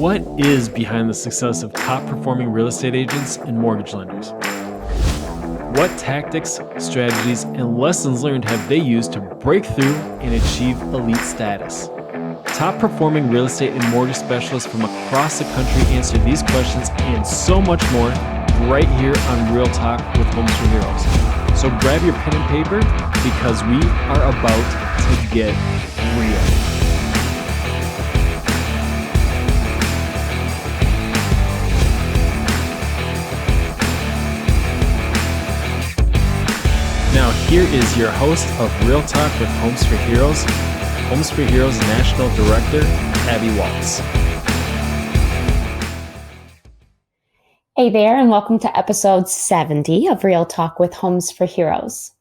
What is behind the success of top performing real estate agents and mortgage lenders? What tactics, strategies, and lessons learned have they used to break through and achieve elite status? Top performing real estate and mortgage specialists from across the country answer these questions and so much more right here on Real Talk with Homes for Heroes. So grab your pen and paper because we are about to get real. Now, here is your host of Real Talk with Homes for Heroes National Director, Abby Waltz. Hey there, and welcome to episode 70 of Real Talk with Homes for Heroes.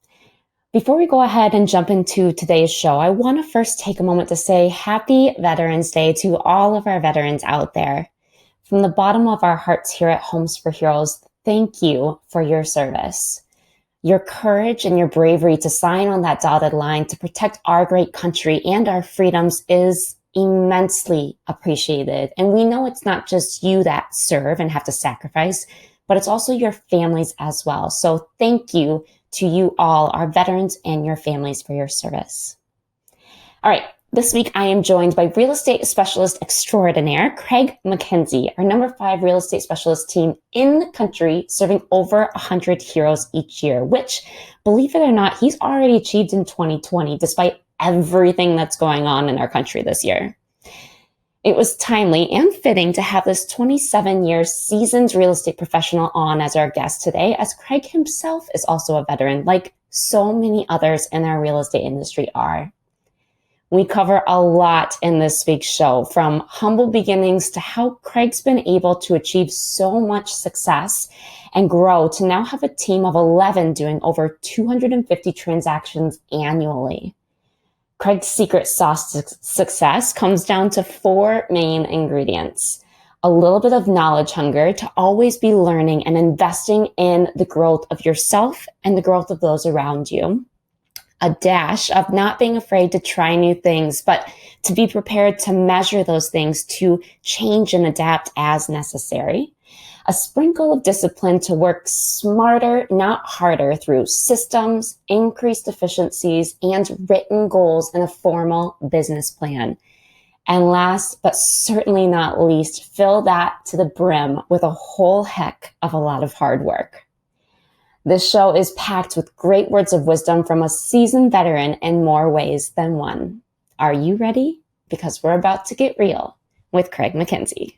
Before we go ahead and jump into today's show, I want to first take a moment to say Happy Veterans Day to all of our veterans out there. From the bottom of our hearts here at Homes for Heroes, thank you for your service. Your courage and your bravery to sign on that dotted line to protect our great country and our freedoms is immensely appreciated. And we know it's not just you that serve and have to sacrifice, but it's also your families as well. So thank you to you all, our veterans and your families, for your service. All right. This week, I am joined by real estate specialist extraordinaire, Craig McKenzie, our number 5 real estate specialist team in the country, serving over 100 heroes each year, which, believe it or not, he's already achieved in 2020, despite everything that's going on in our country this year. It was timely and fitting to have this 27-year seasoned real estate professional on as our guest today, as Craig himself is also a veteran, like so many others in our real estate industry are. We cover a lot in this week's show, from humble beginnings to how Craig's been able to achieve so much success and grow to now have a team of 11 doing over 250 transactions annually. Craig's secret sauce to success comes down to 4 main ingredients: a little bit of knowledge hunger to always be learning and investing in the growth of yourself and the growth of those around you. A dash of not being afraid to try new things, but to be prepared to measure those things to change and adapt as necessary. A sprinkle of discipline to work smarter, not harder, through systems, increased efficiencies, and written goals in a formal business plan. And last, but certainly not least, fill that to the brim with a whole heck of a lot of hard work. This show is packed with great words of wisdom from a seasoned veteran in more ways than one. Are you ready? Because we're about to get real with Craig McKenzie.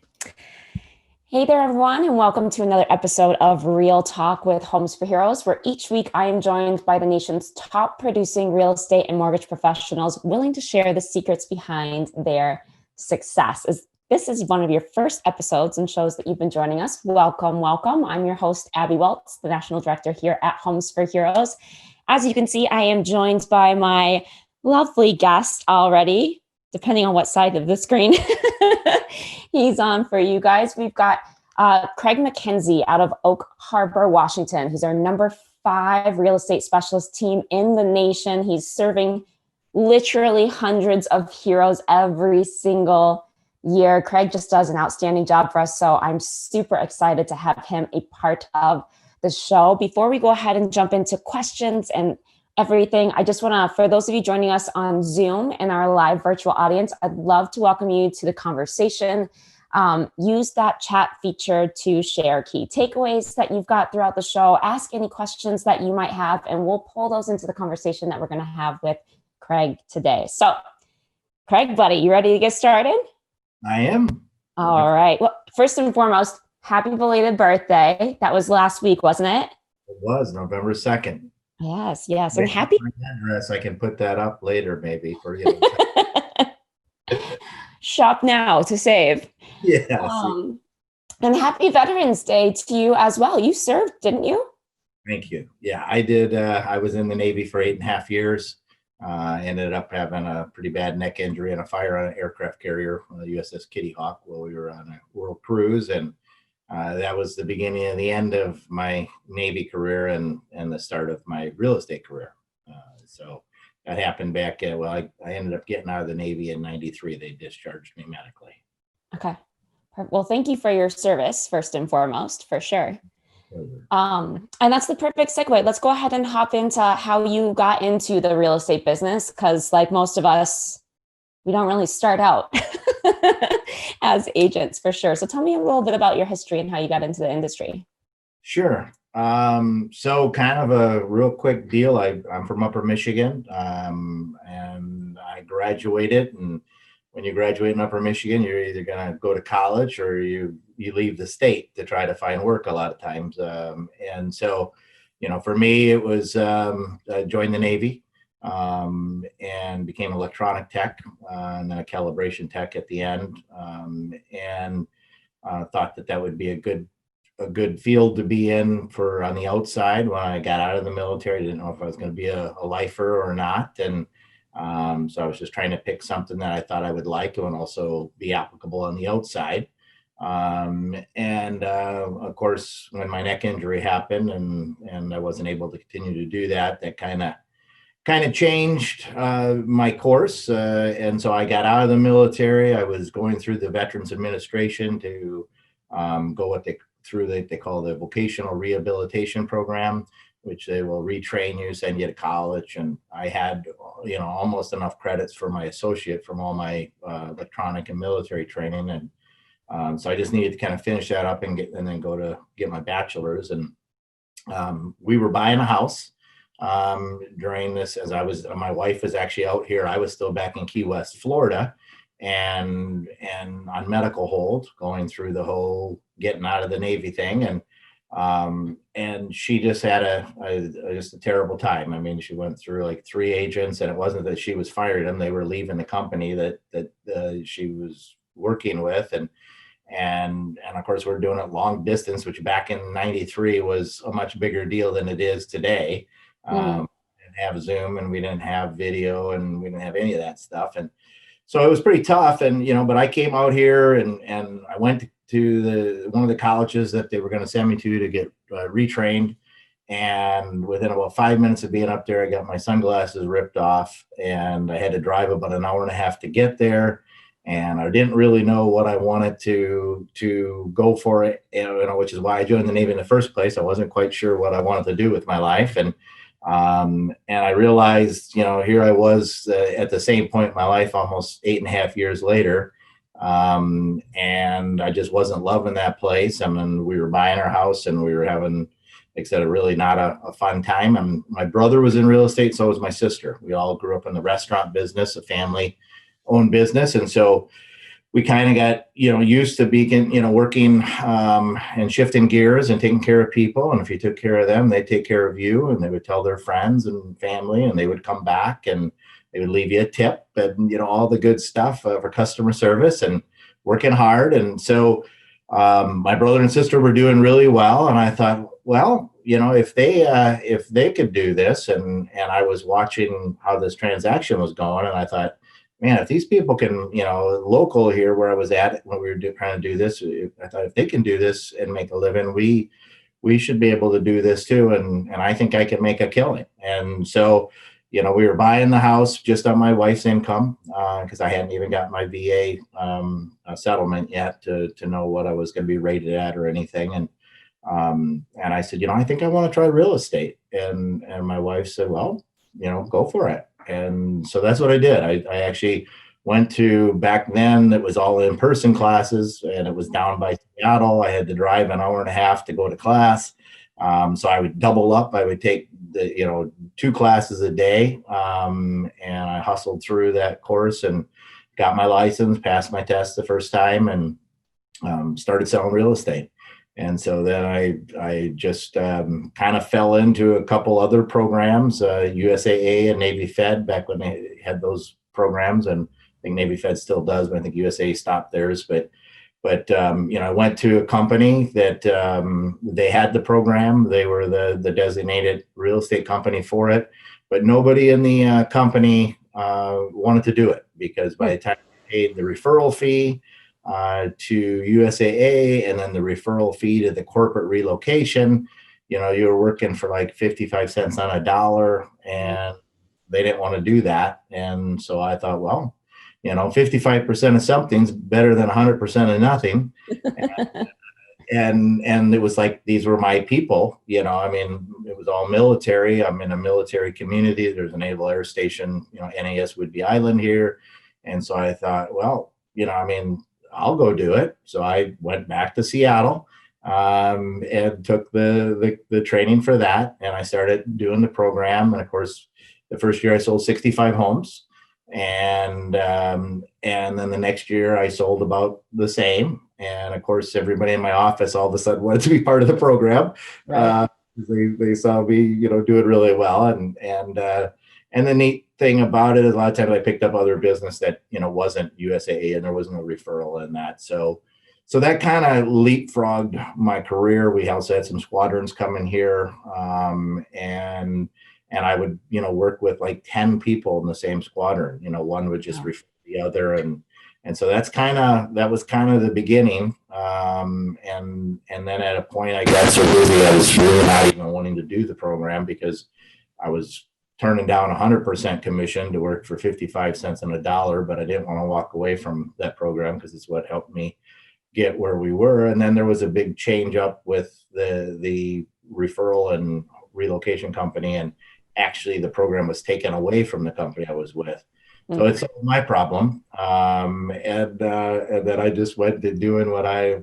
Hey there, everyone, and welcome to another episode of Real Talk with Homes for Heroes, where each week I am joined by the nation's top producing real estate and mortgage professionals willing to share the secrets behind their success. This is one of your first episodes and shows that you've been joining us. Welcome, welcome. I'm your host, Abby Waltz, the National Director here at Homes for Heroes. As you can see, I am joined by my lovely guest already, depending on what side of the screen he's on for you guys. We've got Craig McKenzie out of Oak Harbor, Washington, who's our number 5 real estate specialist team in the nation. He's serving literally hundreds of heroes every single year. Craig just does an outstanding job for us, so I'm super excited to have him a part of the show. Before we go ahead and jump into questions and everything, I just want to, for those of you joining us on Zoom and our live virtual audience, I'd love to welcome you to the conversation. Use that chat feature to share key takeaways that you've got throughout the show. Ask any questions that you might have, and we'll pull those into the conversation that we're going to have with Craig today. So, Craig, buddy, you ready to get started? I am. All right. Well, first and foremost, happy belated birthday. That was last week, wasn't it? It was November 2nd. Yes, yes. And happy address. I can put that up later, maybe, for you. Shop now to save. Yes. And happy Veterans Day to you as well. You served, didn't you? Thank you. Yeah, I did. I was in the Navy for 8.5 years. Ended up having a pretty bad neck injury and a fire on an aircraft carrier, the USS Kitty Hawk, while we were on a world cruise. And that was the beginning and the end of my Navy career and the start of my real estate career. So that happened back at, I ended up getting out of the Navy in 93. They discharged me medically. Okay. Well, thank you for your service, first and foremost, for sure. And that's the perfect segue. Let's go ahead and hop into how you got into the real estate business, because like most of us, we don't really start out as agents for sure. So tell me a little bit about your history and how you got into the industry. Sure. So kind of a real quick deal. I'm from Upper Michigan, and I graduated. And when you graduate in Upper Michigan, you're either going to go to college or you leave the state to try to find work a lot of times. And so, for me, it was I joined the Navy and became electronic tech and then a calibration tech at the end, and thought that would be a good field to be in for on the outside. When I got out of the military, I didn't know if I was going to be a lifer or not. And so I was just trying to pick something that I thought I would like and also be applicable on the outside. Of course, when my neck injury happened and I wasn't able to continue to do that, that kind of changed my course. And so I got out of the military. I was going through the Veterans Administration to go what they call the vocational rehabilitation program, which they will retrain you, send you to college. And I had, almost enough credits for my associate from all my electronic and military training. And so I just needed to kind of finish that up and then go to get my bachelor's. And we were buying a house during this, my wife was actually out here. I was still back in Key West, Florida, and on medical hold, going through the whole getting out of the Navy thing. And she just had just a terrible time. I mean, she went through like 3 agents, and it wasn't that she was fired them. They were leaving the company that she was working with. And of course, we're doing it long distance, which back in '93 was a much bigger deal than it is today. We didn't have Zoom, and we didn't have video, and we didn't have any of that stuff. And so it was pretty tough. And, but I came out here and I went to one of the colleges that they were going to send me to get retrained. And within about 5 minutes of being up there, I got my sunglasses ripped off, and I had to drive about an hour and a half to get there. And I didn't really know what I wanted to go for it, which is why I joined the Navy in the first place. I wasn't quite sure what I wanted to do with my life. And I realized, here I was at the same point in my life, almost 8.5 years later. And I just wasn't loving that place. I mean, we were buying our house and we were having, like I said, really not a fun time. And my brother was in real estate. So was my sister. We all grew up in the restaurant business, a family owned business. And so we kind of got, used to being, working and shifting gears and taking care of people. And if you took care of them, they'd take care of you, and they would tell their friends and family, and they would come back and they would leave you a tip and, all the good stuff for customer service and working hard. And so my brother and sister were doing really well. And I thought, well, if they could do this, and I was watching how this transaction was going, and I thought, man, if these people can, local here where I was at when we were trying to do this, I thought if they can do this and make a living, we should be able to do this too. And I think I can make a killing. And so, we were buying the house just on my wife's income because I hadn't even got my VA settlement yet to know what I was going to be rated at or anything. And I said, I think I want to try real estate. And my wife said, well, go for it. And so that's what I did. I actually went to, back then it was all in-person classes, and it was down by Seattle. I had to drive an hour and a half to go to class. So I would double up. I would take 2 classes a day. And I hustled through that course and got my license, passed my test the first time, and started selling real estate. And so then I just kind of fell into a couple other programs, USAA and Navy Fed, back when they had those programs. And I think Navy Fed still does, but I think USAA stopped theirs. But I went to a company that they had the program. They were the designated real estate company for it. But nobody in the company wanted to do it, because by the time they paid the referral fee to USAA and then the referral fee to the corporate relocation, you were working for like 55 cents on a dollar, and they didn't want to do that. And so I thought, well, 55% of something's better than 100% of nothing. And it was like, these were my people, I mean, it was all military. I'm in a military community. There's a Naval Air Station, NAS Whidbey Island here. And so I thought, well, I mean, I'll go do it. So I went back to Seattle, and took the training for that. And I started doing the program. And of course, the first year I sold 65 homes. And then the next year I sold about the same. And of course, everybody in my office all of a sudden wanted to be part of the program. Right. They saw me, do it really well. And the neat thing about it is a lot of times I picked up other business that, wasn't USAA, and there was no referral in that. So that kind of leapfrogged my career. We also had some squadrons coming here. And I would, work with like 10 people in the same squadron. One would just refer the other. And so that was kind of the beginning. And then at a point I got so busy, I was really not even wanting to do the program, because I was turning down 100% commission to work for 55 cents on a dollar, but I didn't want to walk away from that program because it's what helped me get where we were. And then there was a big change up with the referral and relocation company. And actually the program was taken away from the company I was with. So it's my problem. And then I just went to doing what I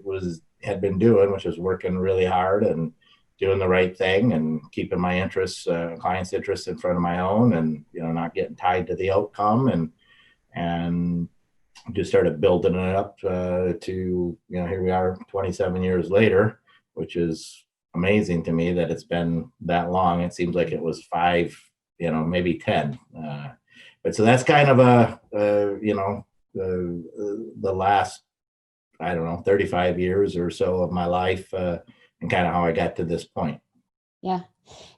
had been doing, which was working really hard and doing the right thing and keeping my interests, clients' interests in front of my own, and, not getting tied to the outcome, and just started building it up to, here we are 27 years later, which is amazing to me that it's been that long. It seems like it was 5, maybe 10. But so that's kind of the last, 35 years or so of my life, and kind of how I got to this point. Yeah.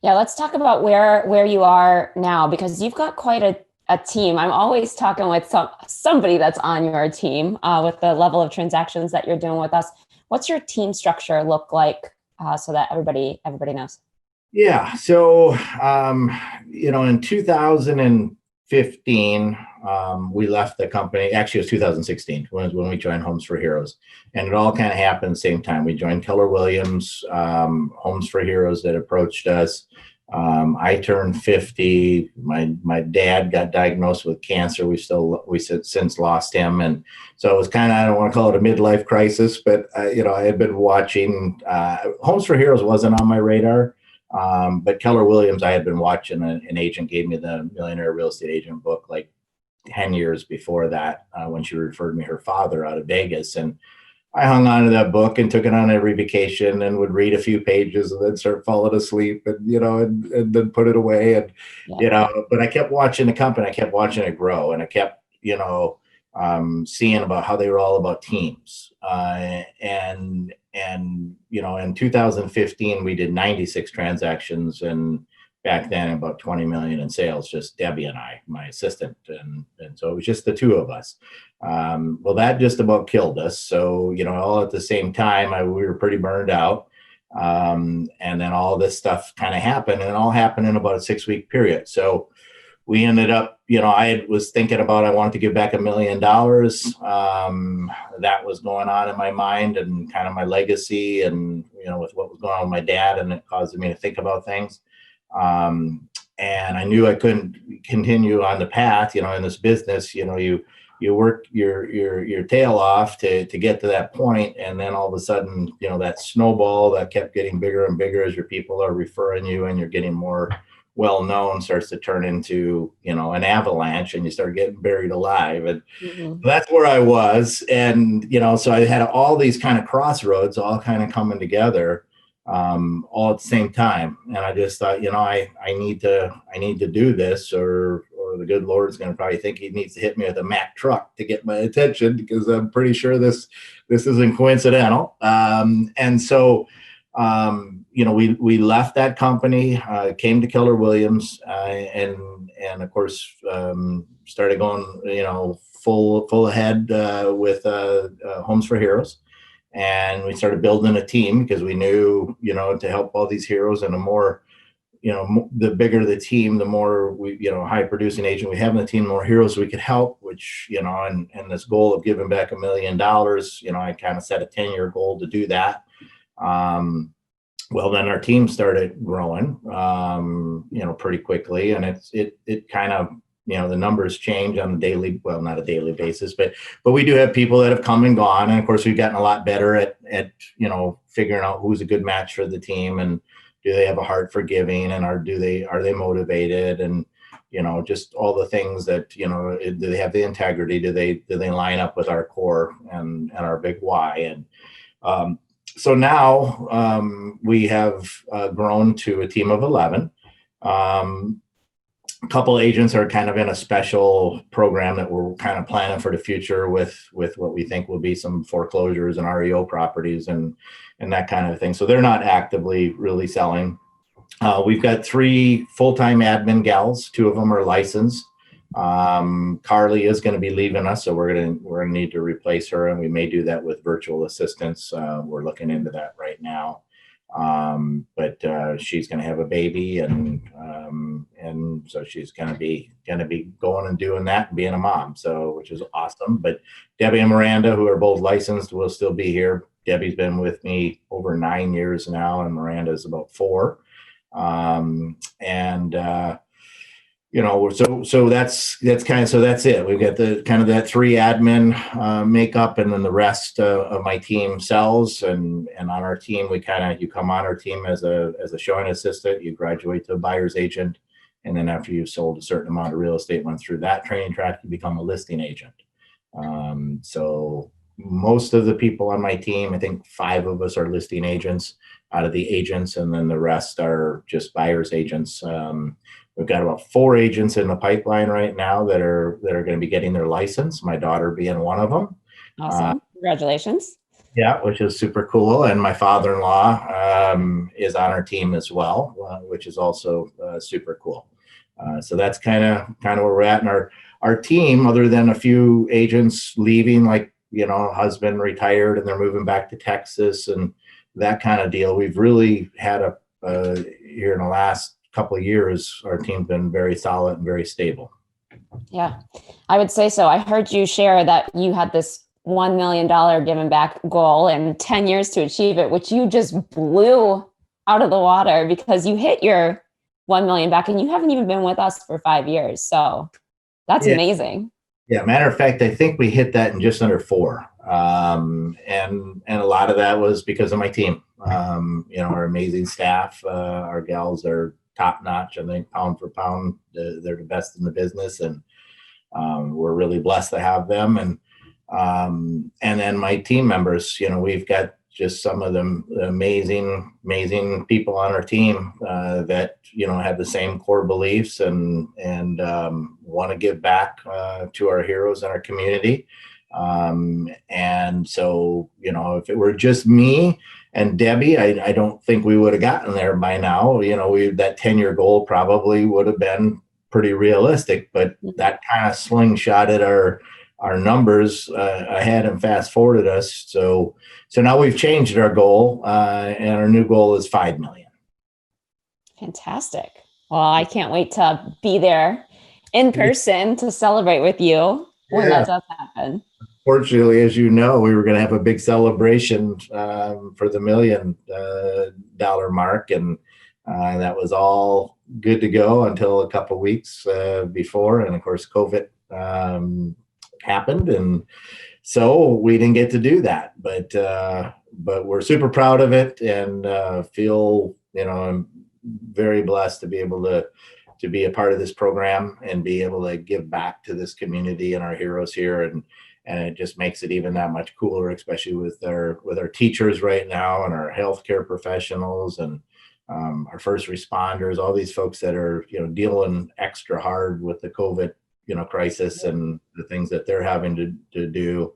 Let's talk about where you are now, because you've got quite a team. I'm always talking with somebody that's on your team, with the level of transactions that you're doing with us. What's your team structure look like, so that everybody knows? Yeah. So, in 2015, we left the company. Actually, it was 2016 when we joined Homes for Heroes, and it all kind of happened at the same time. We joined Keller Williams, Homes for Heroes that approached us. I turned 50. My dad got diagnosed with cancer. We since lost him, and so it was kind of, I don't want to call it a midlife crisis, but I had been watching. Homes for Heroes wasn't on my radar. But Keller Williams, I had been watching. An agent gave me the Millionaire Real Estate Agent book like 10 years before that, when she referred me her father out of Vegas. And I hung on to that book and took it on every vacation and would read a few pages and then start falling asleep and, and then put it away. And, but I kept watching the company. I kept watching it grow, and I kept, seeing about how they were all about teams. And in 2015, we did 96 transactions, and back then about 20 million in sales, just Debbie and I, my assistant. And so it was just the two of us. Well, that just about killed us. So, all at the same time, we were pretty burned out. And then all this stuff kind of happened, and it all happened in about a 6-week period. So we ended up, I was thinking about, I wanted to give back $1 million. That was going on in my mind, and kind of my legacy, and, with what was going on with my dad, and it caused me to think about things. And I knew I couldn't continue on the path, in this business. You work your tail off to get to that point, and then all of a sudden, that snowball that kept getting bigger and bigger as your people are referring you, and you're getting more well known, starts to turn into, an avalanche, and you start getting buried alive. And that's where I was. And, so I had all these kind of crossroads all kind of coming together, all at the same time. And I just thought, I need to do this, or the good Lord's going to probably think he needs to hit me with a Mack truck to get my attention, because I'm pretty sure this isn't coincidental. And so, we left that company, came to Keller Williams, and of course, started going, full ahead, with Homes for Heroes. And we started building a team, because we knew, to help all these heroes in a more the bigger the team, the more high producing agent we have in the team, the more heroes we could help, which, and this goal of giving back $1 million, I kind of set a 10-year goal to do that. Well, then our team started growing, pretty quickly, and it kind of, the numbers change on a daily, well, not a daily basis, but we do have people that have come and gone. And of course, we've gotten a lot better at figuring out who's a good match for the team, and do they have a heart for giving, and are they motivated, and, just all the things that, do they have the integrity? Do they line up with our core and our big why? And, so now we have grown to a team of 11. A couple agents are kind of in a special program that we're kind of planning for the future with what we think will be some foreclosures and R.E.A.L properties and that kind of thing. So they're not actively really selling. We've got 3 full-time admin gals. 2 of them are licensed. Carly is going to be leaving us, so we're going to need to replace her, and we may do that with virtual assistants. We're looking into that right now. But she's going to have a baby, and so she's going to be going and doing that and being a mom, so, which is awesome. But Debbie and Miranda, who are both licensed, will still be here. Debbie's been with me over 9 years now, and Miranda's about 4. So that's kind of, so that's it. We've got the kind of that 3 admin makeup, and then the rest of my team sells. And on our team, you come on our team as a showing assistant, you graduate to a buyer's agent, and then after you've sold a certain amount of real estate, went through that training track, you become a listing agent. So most of the people on my team, I think 5 of us are listing agents out of the agents, and then the rest are just buyer's agents. We've got about 4 agents in the pipeline right now that are going to be getting their license, my daughter being one of them. Awesome. Congratulations. Yeah, which is super cool. And my father-in-law is on our team as well, which is also super cool. So that's kind of where we're at. And our team, other than a few agents leaving, like, husband retired and they're moving back to Texas and that kind of deal, we've really had here in the last couple of years, our team's been very solid and very stable. Yeah, I would say so. I heard you share that you had this $1 million given back goal and 10 years to achieve it, which you just blew out of the water because you hit your 1 million back, and you haven't even been with us for 5 years. So that's amazing. Yeah. Matter of fact, I think we hit that in just under 4. And a lot of that was because of my team. Our amazing staff, our gals are top notch. I think pound for pound, they're the best in the business, and we're really blessed to have them. And then my team members, we've got just some of the amazing people on our team that have the same core beliefs and want to give back to our heroes in our community. And so, if it were just me and Debbie, I don't think we would have gotten there by now. That 10-year goal probably would have been pretty realistic, but that kind of slingshotted our numbers ahead and fast forwarded us. So now we've changed our goal, and our new goal is 5 million. Fantastic. Well, I can't wait to be there in person to celebrate with you when that does happen. Fortunately, as you know, we were going to have a big celebration for the $1 million mark, and that was all good to go until a couple of weeks before, and of course, COVID happened, and so we didn't get to do that. But we're super proud of it, and feel I'm very blessed to be able to be a part of this program and be able to give back to this community and our heroes here, and it just makes it even that much cooler, especially with our teachers right now, and our healthcare professionals, and our first responders, all these folks that are dealing extra hard with the COVID crisis and the things that they're having to do.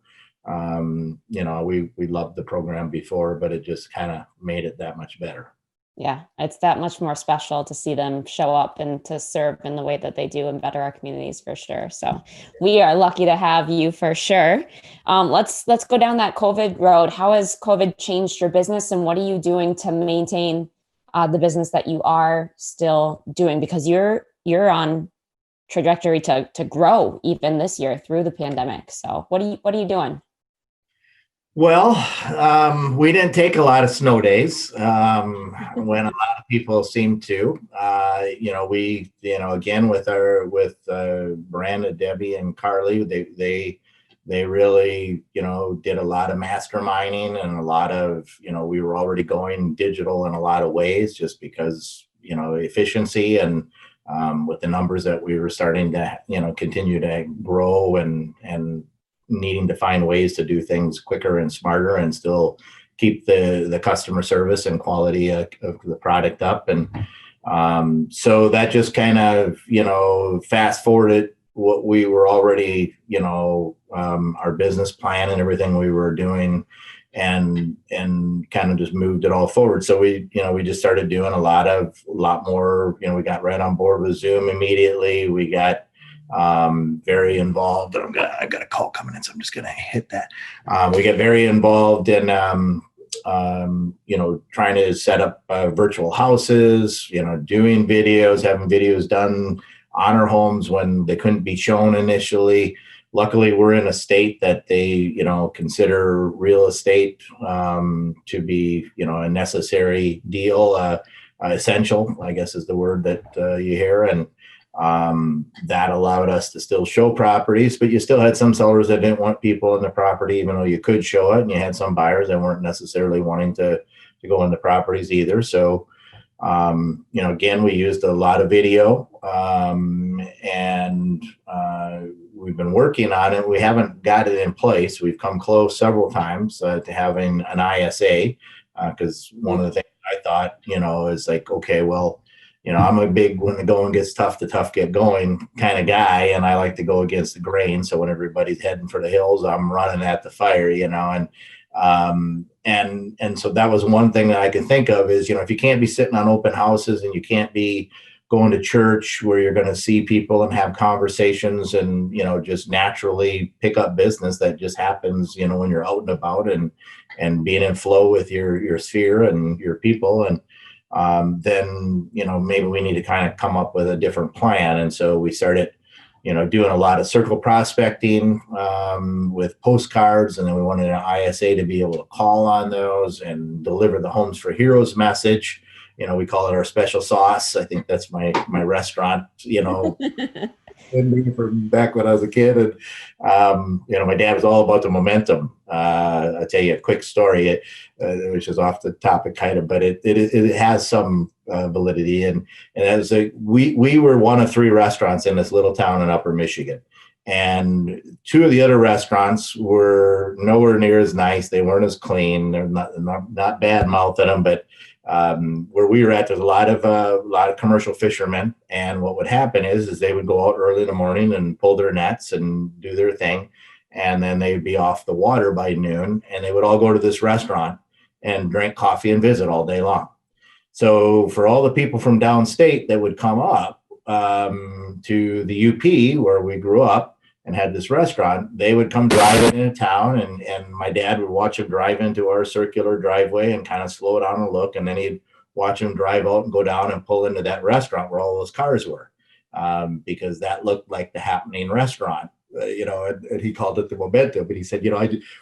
We loved the program before, but it just kind of made it that much better. Yeah, it's that much more special to see them show up and to serve in the way that they do and better our communities, for sure. So we are lucky to have you, for sure. Let's go down that COVID road. How has COVID changed your business, and what are you doing to maintain the business that you are still doing, because you're on trajectory to grow even this year through the pandemic. So what are you doing? Well, we didn't take a lot of snow days when a lot of people seem to. Again with Miranda, Debbie, and Carly, they really did a lot of masterminding, and a lot of we were already going digital in a lot of ways just because efficiency and with the numbers that we were starting to continue to grow and needing to find ways to do things quicker and smarter and still keep the customer service and quality of the product up. And so that just kind of, fast forwarded what we were already, our business plan and everything we were doing, and kind of just moved it all forward. So we just started doing a lot more, we got right on board with Zoom immediately. We got very involved. I've got a call coming in, so I'm just going to hit that. We get very involved in, trying to set up virtual houses, doing videos, having videos done on our homes when they couldn't be shown initially. Luckily, we're in a state that they, consider real estate to be, a necessary deal, essential, I guess is the word that you hear. And that allowed us to still show properties, but you still had some sellers that didn't want people in the property, even though you could show it. And you had some buyers that weren't necessarily wanting to go into properties either. So, again, we used a lot of video, and we've been working on it. We haven't got it in place. We've come close several times to having an ISA, because one of the things I thought, is like, okay, well, I'm a big, when the going gets tough, the tough get going kind of guy. And I like to go against the grain. So when everybody's heading for the hills, I'm running at the fire, and so that was one thing that I could think of is, if you can't be sitting on open houses and you can't be going to church where you're going to see people and have conversations and, just naturally pick up business that just happens, when you're out and about and being in flow with your sphere and your people. And then, maybe we need to kind of come up with a different plan. And so we started, doing a lot of circle prospecting with postcards. And then we wanted an ISA to be able to call on those and deliver the Homes for Heroes message. We call it our special sauce. I think that's my restaurant, from back when I was a kid. And, my dad was all about the momentum. I'll tell you a quick story, which is off the topic kind of, but it has some validity. And as we were one of 3 restaurants in this little town in Upper Michigan. And 2 of the other restaurants were nowhere near as nice. They weren't as clean. They're not bad mouthing them, but where we were at, there's a lot of commercial fishermen. And what would happen is they would go out early in the morning and pull their nets and do their thing. And then they'd be off the water by noon, and they would all go to this restaurant and drink coffee and visit all day long. So for all the people from downstate that would come up to the UP where we grew up and had this restaurant, they would come driving into town, and my dad would watch them drive into our circular driveway and kind of slow down and look. And then he'd watch them drive out and go down and pull into that restaurant where all those cars were, because that looked like the happening restaurant. And he called it the momentum, but he said,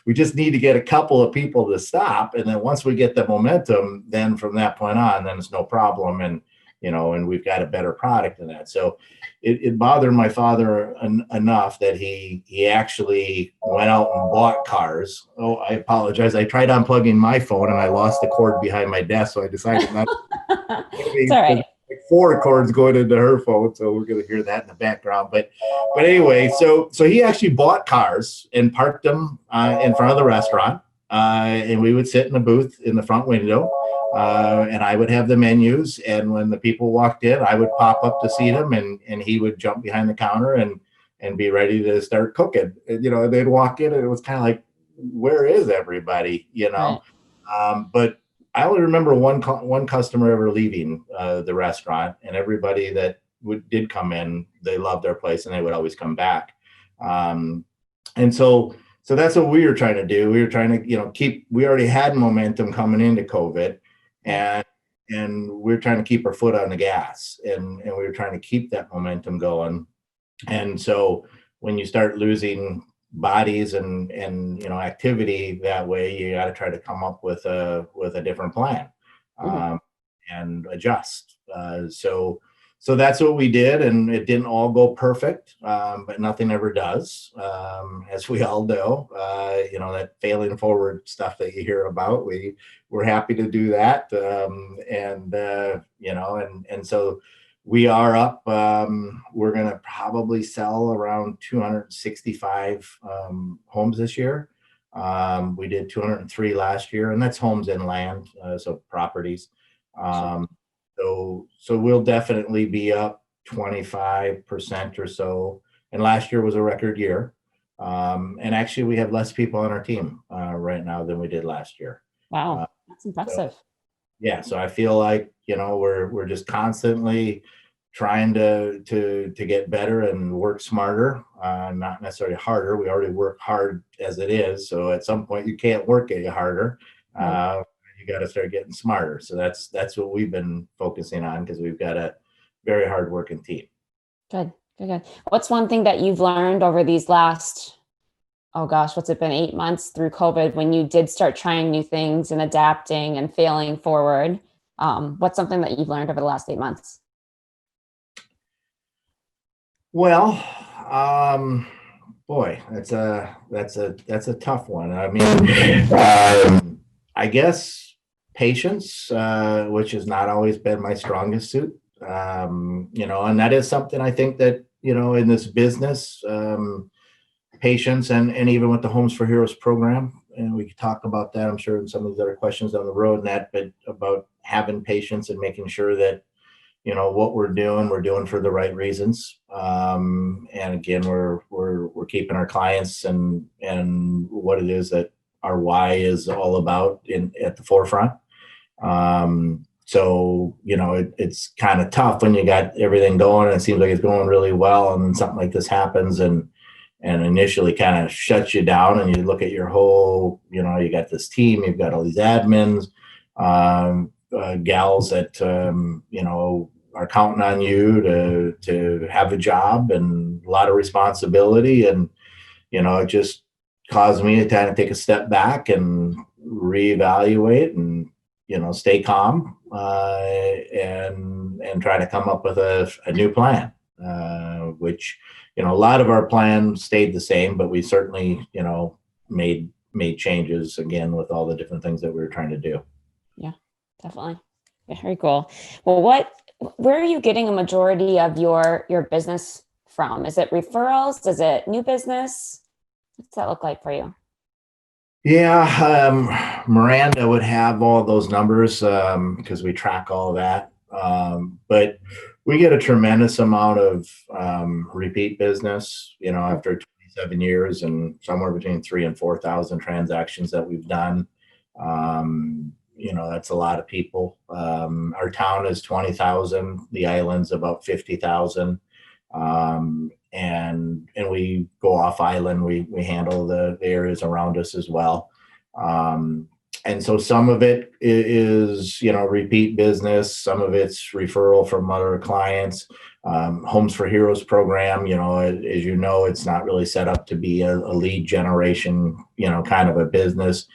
we just need to get a couple of people to stop. And then once we get the momentum, then from that point on, then it's no problem. And, and we've got a better product than that. So it bothered my father enough that he actually went out and bought cars. Oh, I apologize. I tried unplugging my phone and I lost the cord behind my desk. So I decided not to. It's all right. 4 cords going into her phone, so we're going to hear that in the background. But anyway, so he actually bought cars and parked them in front of the restaurant, and we would sit in the booth in the front window, and I would have the menus. And when the people walked in, I would pop up to see them, and he would jump behind the counter and be ready to start cooking. And, they'd walk in, and it was kind of like, where is everybody? Right. But I only remember one customer ever leaving the restaurant, and everybody that did come in, they loved their place and they would always come back. And so that's what we were trying to do. We were trying to, we already had momentum coming into COVID, and and we're trying to keep our foot on the gas, and we were trying to keep that momentum going. And so when you start losing bodies and activity that way, you got to try to come up with a different plan, Mhm. and adjust. So that's what we did, and it didn't all go perfect, but nothing ever does, as we all know. That failing forward stuff that you hear about, we're happy to do that, and so we are up. We're going to probably sell around 265 homes this year. We did 203 last year, and that's homes and land, so properties. Sure. So we'll definitely be up 25% or so. And last year was a record year. And actually, we have less people on our team right now than we did last year. Wow, that's impressive. Yeah, so I feel like we're just constantly trying to get better and work smarter, not necessarily harder. We already work hard as it is, so at some point you can't work any harder. Right. You got to start getting smarter. So that's what we've been focusing on, because we've got a very hardworking team. Good, good, good. What's one thing that you've learned over these last, oh gosh, what's it been, 8 months through COVID, when you did start trying new things and adapting and failing forward? What's something that you've learned over the last 8 months? Well, boy, that's a tough one. I mean, I guess patience, which has not always been my strongest suit. And that is something I think that, in this business, patience, and even with the Homes for Heroes program, and we could talk about that, I'm sure, in some of these other questions down the road, and that, but about having patience and making sure that, what we're doing for the right reasons. And again, we're keeping our clients and what it is that our why is all about at the forefront. So it's kind of tough when you got everything going and it seems like it's going really well, and then something like this happens and initially kind of shuts you down, and you look at your whole, you got this team, you've got all these admins, gals that are counting on you to have a job and a lot of responsibility, and it just caused me to kind of take a step back and reevaluate and stay calm, and try to come up with a new plan, which a lot of our plan stayed the same, but we certainly made changes again with all the different things that we were trying to do. Yeah, definitely. Yeah, very cool. Well, where are you getting a majority of your business from? Is it referrals? Is it new business? What's that look like for you? Yeah, Miranda would have all those numbers, because we track all that. But we get a tremendous amount of repeat business, after 27 years, and somewhere between 3,000 and 4,000 transactions that we've done. That's a lot of people. Our town is 20,000. The island's about 50,000. And we go off island. We handle the areas around us as well. And so some of it is, repeat business. Some of it's referral from other clients. Homes for Heroes program, as it's not really set up to be a lead generation, kind of a business,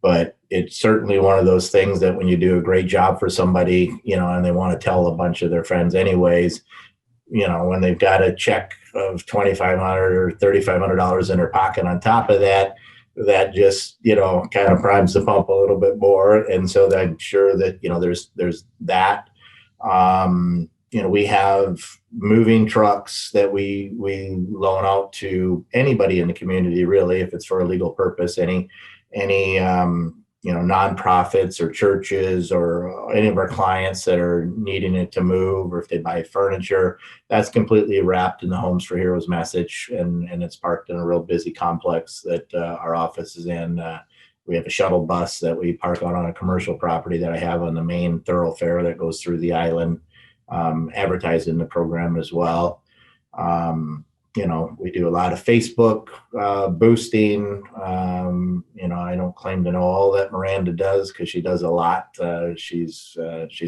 but it's certainly one of those things that when you do a great job for somebody, and they want to tell a bunch of their friends anyways, when they've got a check of $2,500 or $3,500 in their pocket on top of that, that just, kind of primes the pump a little bit more. And so I'm sure that, there's that. We have moving trucks that we loan out to anybody in the community, really, if it's for a legal purpose, any nonprofits or churches or any of our clients that are needing it to move, or if they buy furniture, that's completely wrapped in the Homes for Heroes message, and it's parked in a real busy complex that our office is in. We have a shuttle bus that we park on a commercial property that I have on the main thoroughfare that goes through the island, advertising the program as well. we do a lot of Facebook boosting. I don't claim to know all that Miranda does because she does a lot. She's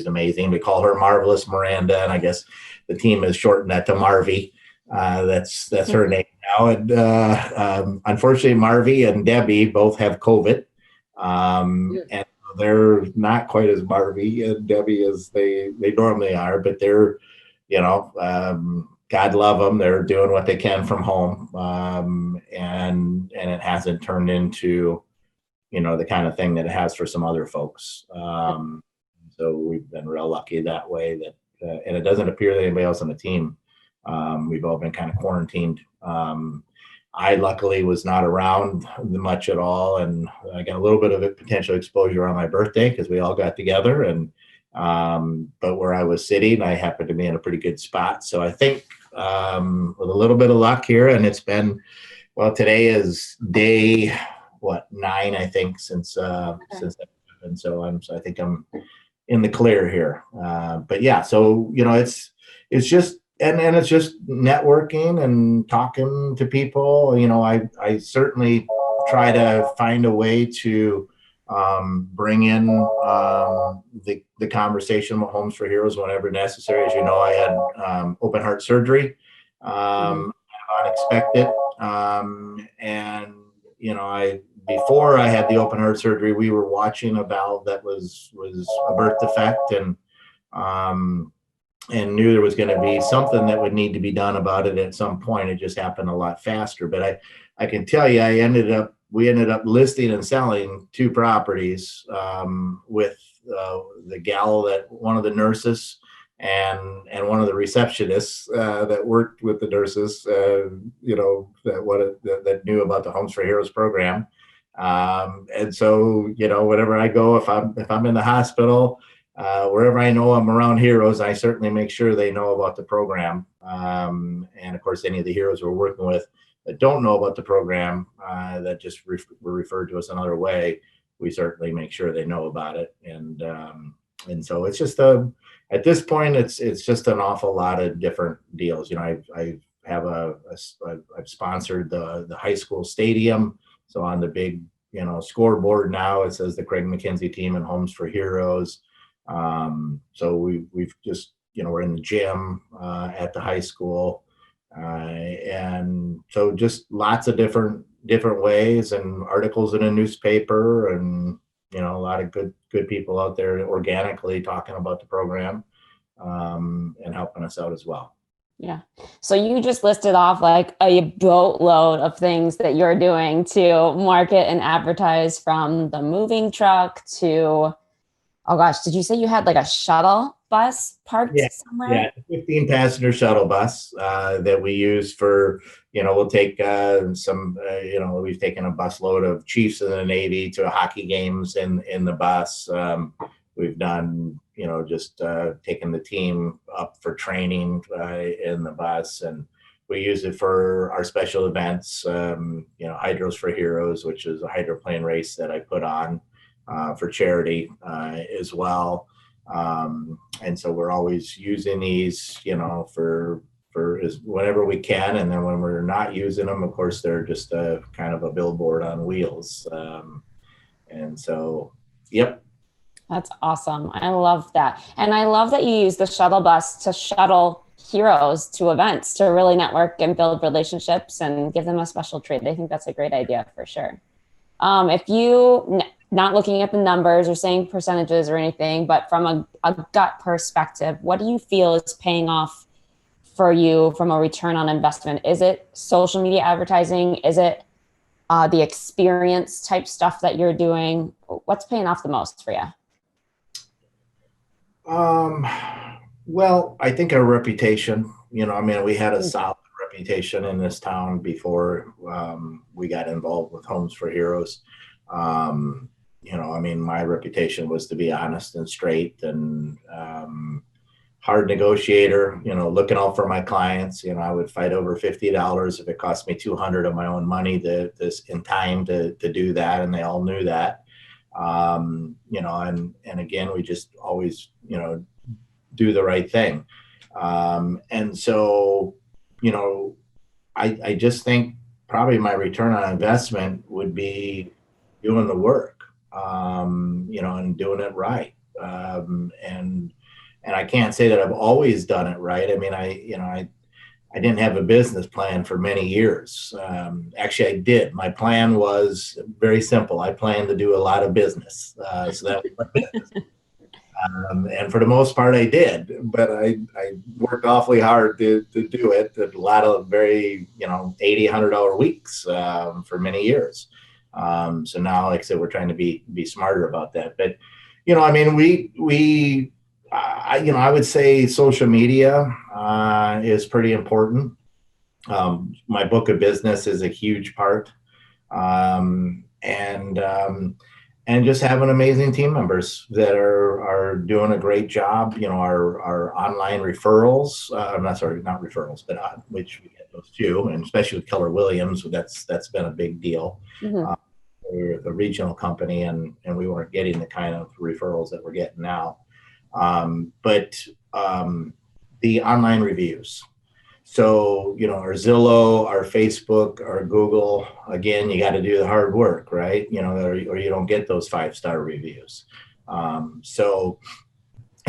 amazing. We call her Marvelous Miranda, and I guess the team has shortened that to Marvy. That's her name now. And unfortunately, Marvy and Debbie both have COVID, and they're not quite as Marvy and Debbie as they normally are, but they're, God love them. They're doing what they can from home, and it hasn't turned into, the kind of thing that it has for some other folks. So we've been real lucky that way. That and it doesn't appear that anybody else on the team. We've all been kind of quarantined. I luckily was not around much at all, and I got a little bit of a potential exposure on my birthday because we all got together. And but where I was sitting, I happened to be in a pretty good spot. So I think with a little bit of luck here, and it's been, well, today is day 9, I think, since that happened. So I think I'm in the clear here. But yeah, so it's just and it's just networking and talking to people. I certainly try to find a way to bring in the conversation with Homes for Heroes whenever necessary. As you know, I had open heart surgery, unexpected, and before I had the open heart surgery, we were watching a valve that was a birth defect, and knew there was going to be something that would need to be done about it at some point. It just happened a lot faster. But I can tell you, we ended up listing and selling 2 properties with the gal, that one of the nurses and one of the receptionists that worked with the nurses, that knew about the Homes for Heroes program. And so, whenever I go, if I'm in the hospital, wherever I know I'm around heroes, I certainly make sure they know about the program. And of course, any of the heroes we're working with that don't know about the program, that just were referred to us another way, we certainly make sure they know about it. And so it's just at this point, it's just an awful lot of different deals. I've sponsored the high school stadium. So on the big, scoreboard now, it says the Craig McKenzie team and Homes for Heroes. So we've just, we're in the gym at the high school. And so just lots of different ways, and articles in a newspaper, and, a lot of good people out there organically talking about the program, and helping us out as well. Yeah. So you just listed off like a boatload of things that you're doing to market and advertise, from the moving truck to, oh gosh, did you say you had like a shuttle bus parked somewhere? Yeah, 15 passenger shuttle bus that we use for, we'll take we've taken a bus load of chiefs of the Navy to hockey games in the bus. We've done, just taking the team up for training in the bus, and we use it for our special events, Hydros for Heroes, which is a hydroplane race that I put on for charity as well. And so we're always using these, for whenever we can. And then when we're not using them, of course, they're just a kind of a billboard on wheels. And so, yep. That's awesome. I love that. And I love that you use the shuttle bus to shuttle heroes to events to really network and build relationships and give them a special treat. I think that's a great idea for sure. If you, not looking at the numbers or saying percentages or anything, but from a gut perspective, what do you feel is paying off for you from a return on investment? Is it social media advertising? Is it the experience type stuff that you're doing? What's paying off the most for you? Well, I think our reputation, we had a solid reputation in this town before we got involved with Homes for Heroes. My reputation was to be honest and straight, and hard negotiator, looking out for my clients. I would fight over $50 if it cost me $200 of my own money in time to do that. And they all knew that. And again, we just always, do the right thing. And so, I just think probably my return on investment would be doing the work, and doing it right. And I can't say that I've always done it right. I mean, I didn't have a business plan for many years. Actually, I did. My plan was very simple. I planned to do a lot of business. So that was my business. And for the most part, I did, but I worked awfully hard to do it. A lot of very, $80, $100 weeks for many years. So now, like I said, we're trying to be smarter about that. But, I mean, I would say social media is pretty important. My book of business is a huge part. And just having amazing team members that are doing a great job. Our online referrals, not referrals, but which we get those too, and especially with Keller Williams, that's been a big deal. Mm-hmm. We're the regional company, and we weren't getting the kind of referrals that we're getting now. But the online reviews. So, our Zillow, our Facebook, our Google, again, you got to do the hard work, right? Or you don't get those 5-star reviews. And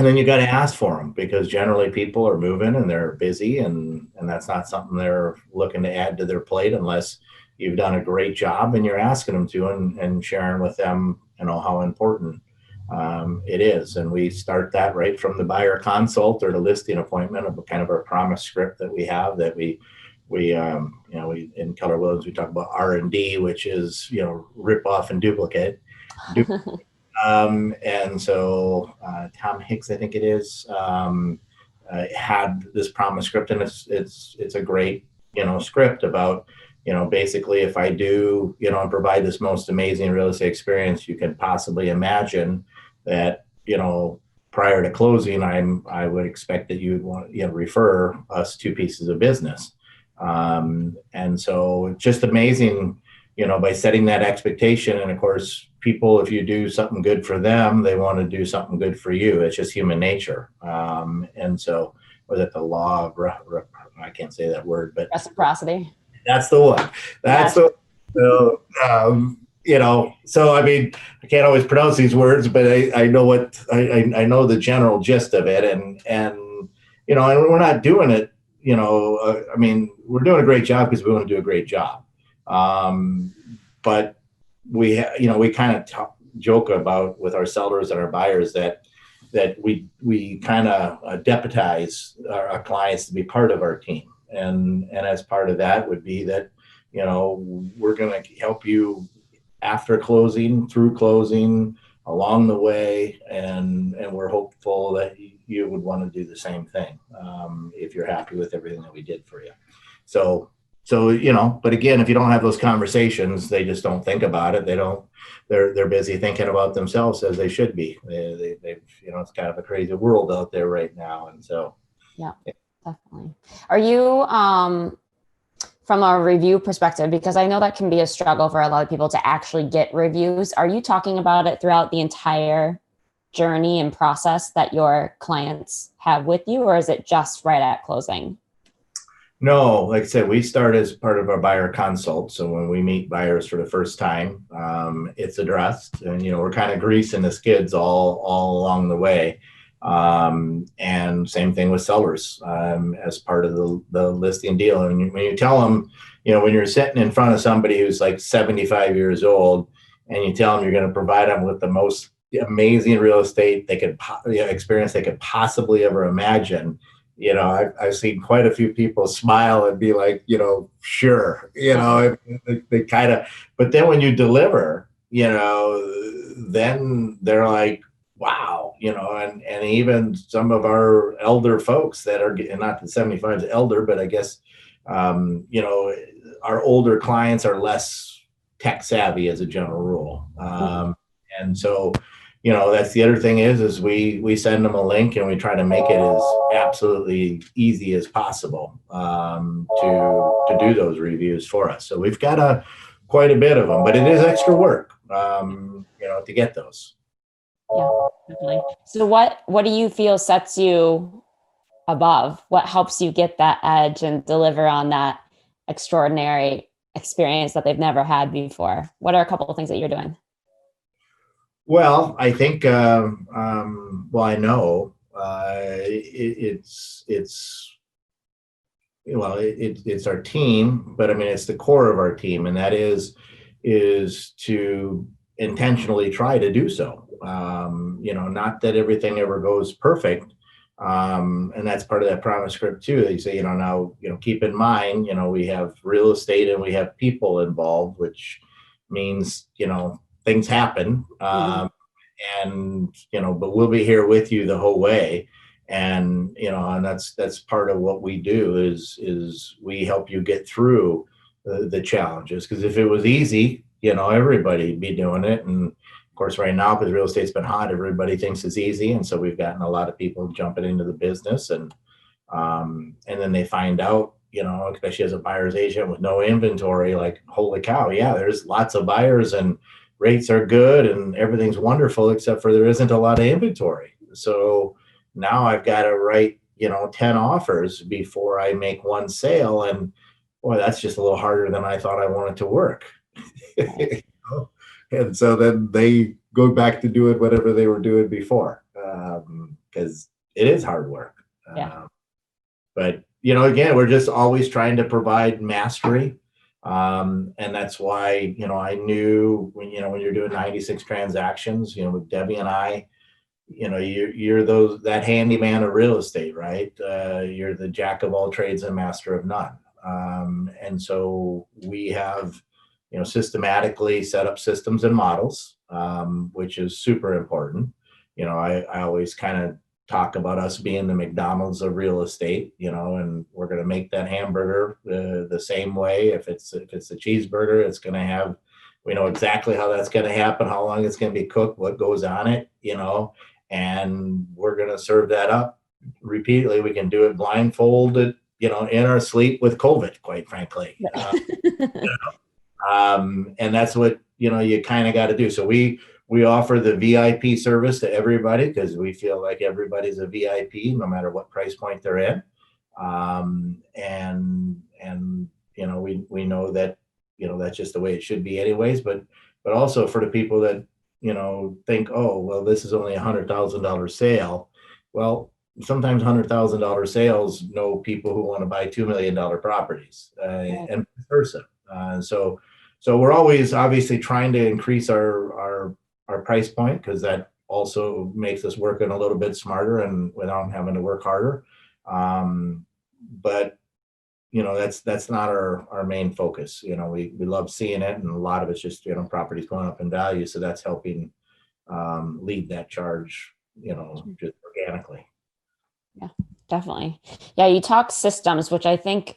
then you got to ask for them, because generally people are moving and they're busy, and that's not something they're looking to add to their plate unless you've done a great job and you're asking them to, and sharing with them, how important it is. And we start that right from the buyer consult or the listing appointment, of kind of our promise script that we have, that we in Keller Williams, we talk about R&D, which is, rip off and duplicate. And so Tom Hicks, I think it is, had this promise script, and it's a great, script about, basically, if I do, and provide this most amazing real estate experience you can possibly imagine, that, prior to closing, I would expect that you would want to refer us 2 pieces of business. And so just amazing, by setting that expectation. And of course, people, if you do something good for them, they want to do something good for you. It's just human nature. And so, was it the law of, I can't say that word, but Reciprocity. That's the one. So I mean, I can't always pronounce these words, but I know I know the general gist of it, and we're not doing it. I mean, we're doing a great job because we want to do a great job. But we kind of joke about with our sellers and our buyers that we kind of deputize our clients to be part of our team. And as part of that would be that, we're going to help you after closing, through closing, along the way. And we're hopeful that you would want to do the same thing if you're happy with everything that we did for you. So, but again, if you don't have those conversations, they just don't think about it. They're busy thinking about themselves, as they should be. They it's kind of a crazy world out there right now. And so, yeah. Definitely. Are you, from a review perspective, because I know that can be a struggle for a lot of people to actually get reviews, are you talking about it throughout the entire journey and process that your clients have with you, or is it just right at closing? No, like I said, we start as part of our buyer consult. So when we meet buyers for the first time, it's addressed, and we're kind of greasing the skids all along the way. And same thing with sellers as part of the listing deal. And when you tell them, when you're sitting in front of somebody who's like 75 years old, and you tell them you're going to provide them with the most amazing real estate they could experience they could possibly ever imagine, I've seen quite a few people smile and be like, sure, they kind of, but then when you deliver, then they're like, wow, and even some of our elder folks that are, not that 75 is elder, but I guess, our older clients are less tech savvy as a general rule. And so, that's the other thing is we send them a link, and we try to make it as absolutely easy as possible to do those reviews for us. So we've got quite a bit of them, but it is extra work, to get those. Yeah, definitely. So what do you feel sets you above? What helps you get that edge and deliver on that extraordinary experience that they've never had before? What are a couple of things that you're doing? Well, I think, well, I know it's our team, but I mean, it's the core of our team, and that is to intentionally try to do so. Not that everything ever goes perfect. And that's part of that promise script too. They say, now, keep in mind, we have real estate and we have people involved, which means, things happen. But we'll be here with you the whole way. And, and that's part of what we do is we help you get through the challenges. Because if it was easy, everybody'd be doing it. And of course, right now, because real estate's been hot, everybody thinks it's easy. And so we've gotten a lot of people jumping into the business, and then they find out, especially as a buyer's agent with no inventory, like, holy cow, yeah, there's lots of buyers and rates are good and everything's wonderful, except for there isn't a lot of inventory. So now I've got to write, 10 offers before I make one sale. And boy, that's just a little harder than I thought I wanted to work. And so then they go back to doing whatever they were doing before, because it is hard work. But, again, we're just always trying to provide mastery. And that's why, I knew when you're doing 96 transactions, with Debbie and I, you're that handyman of real estate, right? You're the jack of all trades and master of none. And so we have, systematically set up systems and models, which is super important. I always kind of talk about us being the McDonald's of real estate, and we're going to make that hamburger the same way. If it's a cheeseburger, it's going to have, we know exactly how that's going to happen, how long it's going to be cooked, what goes on it, and we're going to serve that up repeatedly. We can do it blindfolded, in our sleep with COVID, quite frankly. And that's what, you kind of got to do. So we offer the VIP service to everybody because we feel like everybody's a VIP no matter what price point they're in. We know that, that's just the way it should be anyways, but also for the people that, think, oh, well, this is only $100,000 sale. Well, sometimes $100,000 sales know people who want to buy $2 million properties, and vice versa. So we're always obviously trying to increase our price point, because that also makes us work in a little bit smarter and without having to work harder. But that's not our main focus. We love seeing it, and a lot of it's just properties going up in value. So that's helping lead that charge, just organically. Yeah, definitely. Yeah, you talk systems, which I think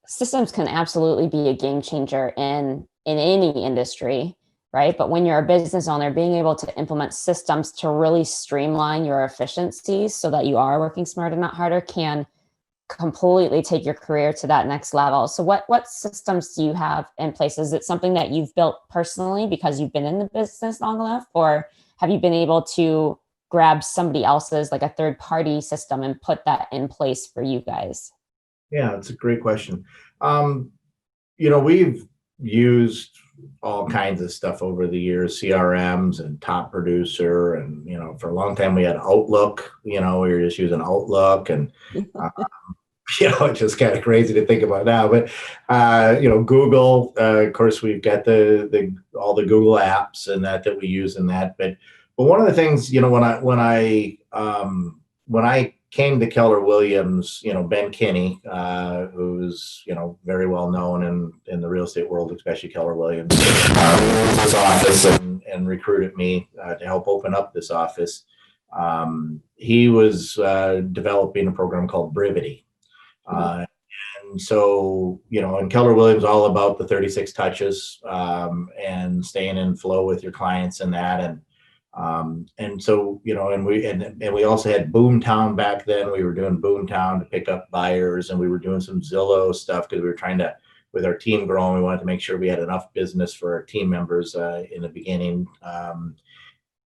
systems can absolutely be a game changer in any industry, right? But when you're a business owner, being able to implement systems to really streamline your efficiencies so that you are working smarter, not harder, can completely take your career to that next level. So what systems do you have in place? Is it something that you've built personally because you've been in the business long enough, or have you been able to grab somebody else's, like a third party system, and put that in place for you guys? Yeah, it's a great question. We've used all kinds of stuff over the years, CRMs and Top Producer. And, for a long time we had Outlook, we were just using Outlook, and, it's just kind of crazy to think about now, but, Google, of course, we've got all the Google apps and that we use in that. But one of the things, when I came to Keller Williams, Ben Kinney, who's, very well known in the real estate world, especially Keller Williams, his office and recruited me to help open up this office. He was developing a program called Brivity. And so, in Keller Williams, all about the 36 touches and staying in flow with your clients and that. And so, and we also had Boomtown back then. We were doing Boomtown to pick up buyers, and we were doing some Zillow stuff because we were trying to, with our team growing, we wanted to make sure we had enough business for our team members in the beginning.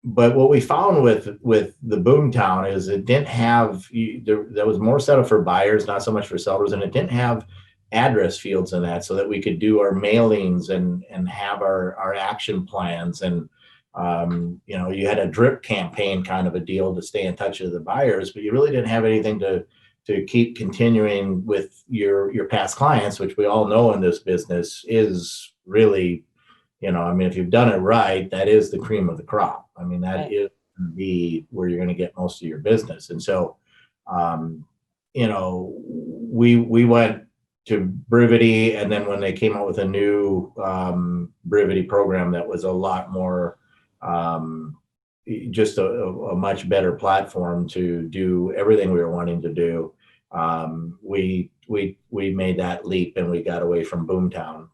But what we found with the Boomtown is it didn't have, there was more set up for buyers, not so much for sellers, and it didn't have address fields in that so that we could do our mailings and have our action plans. And you had a drip campaign kind of a deal to stay in touch with the buyers, but you really didn't have anything to keep continuing with your past clients, which we all know in this business is really, if you've done it right, that is the cream of the crop. I mean, that is going to be where you're going to get most of your business. And so, we went to Brivity, and then when they came out with a new Brivity program that was a lot more, just a much better platform to do everything we were wanting to do. We made that leap, and we got away from Boomtown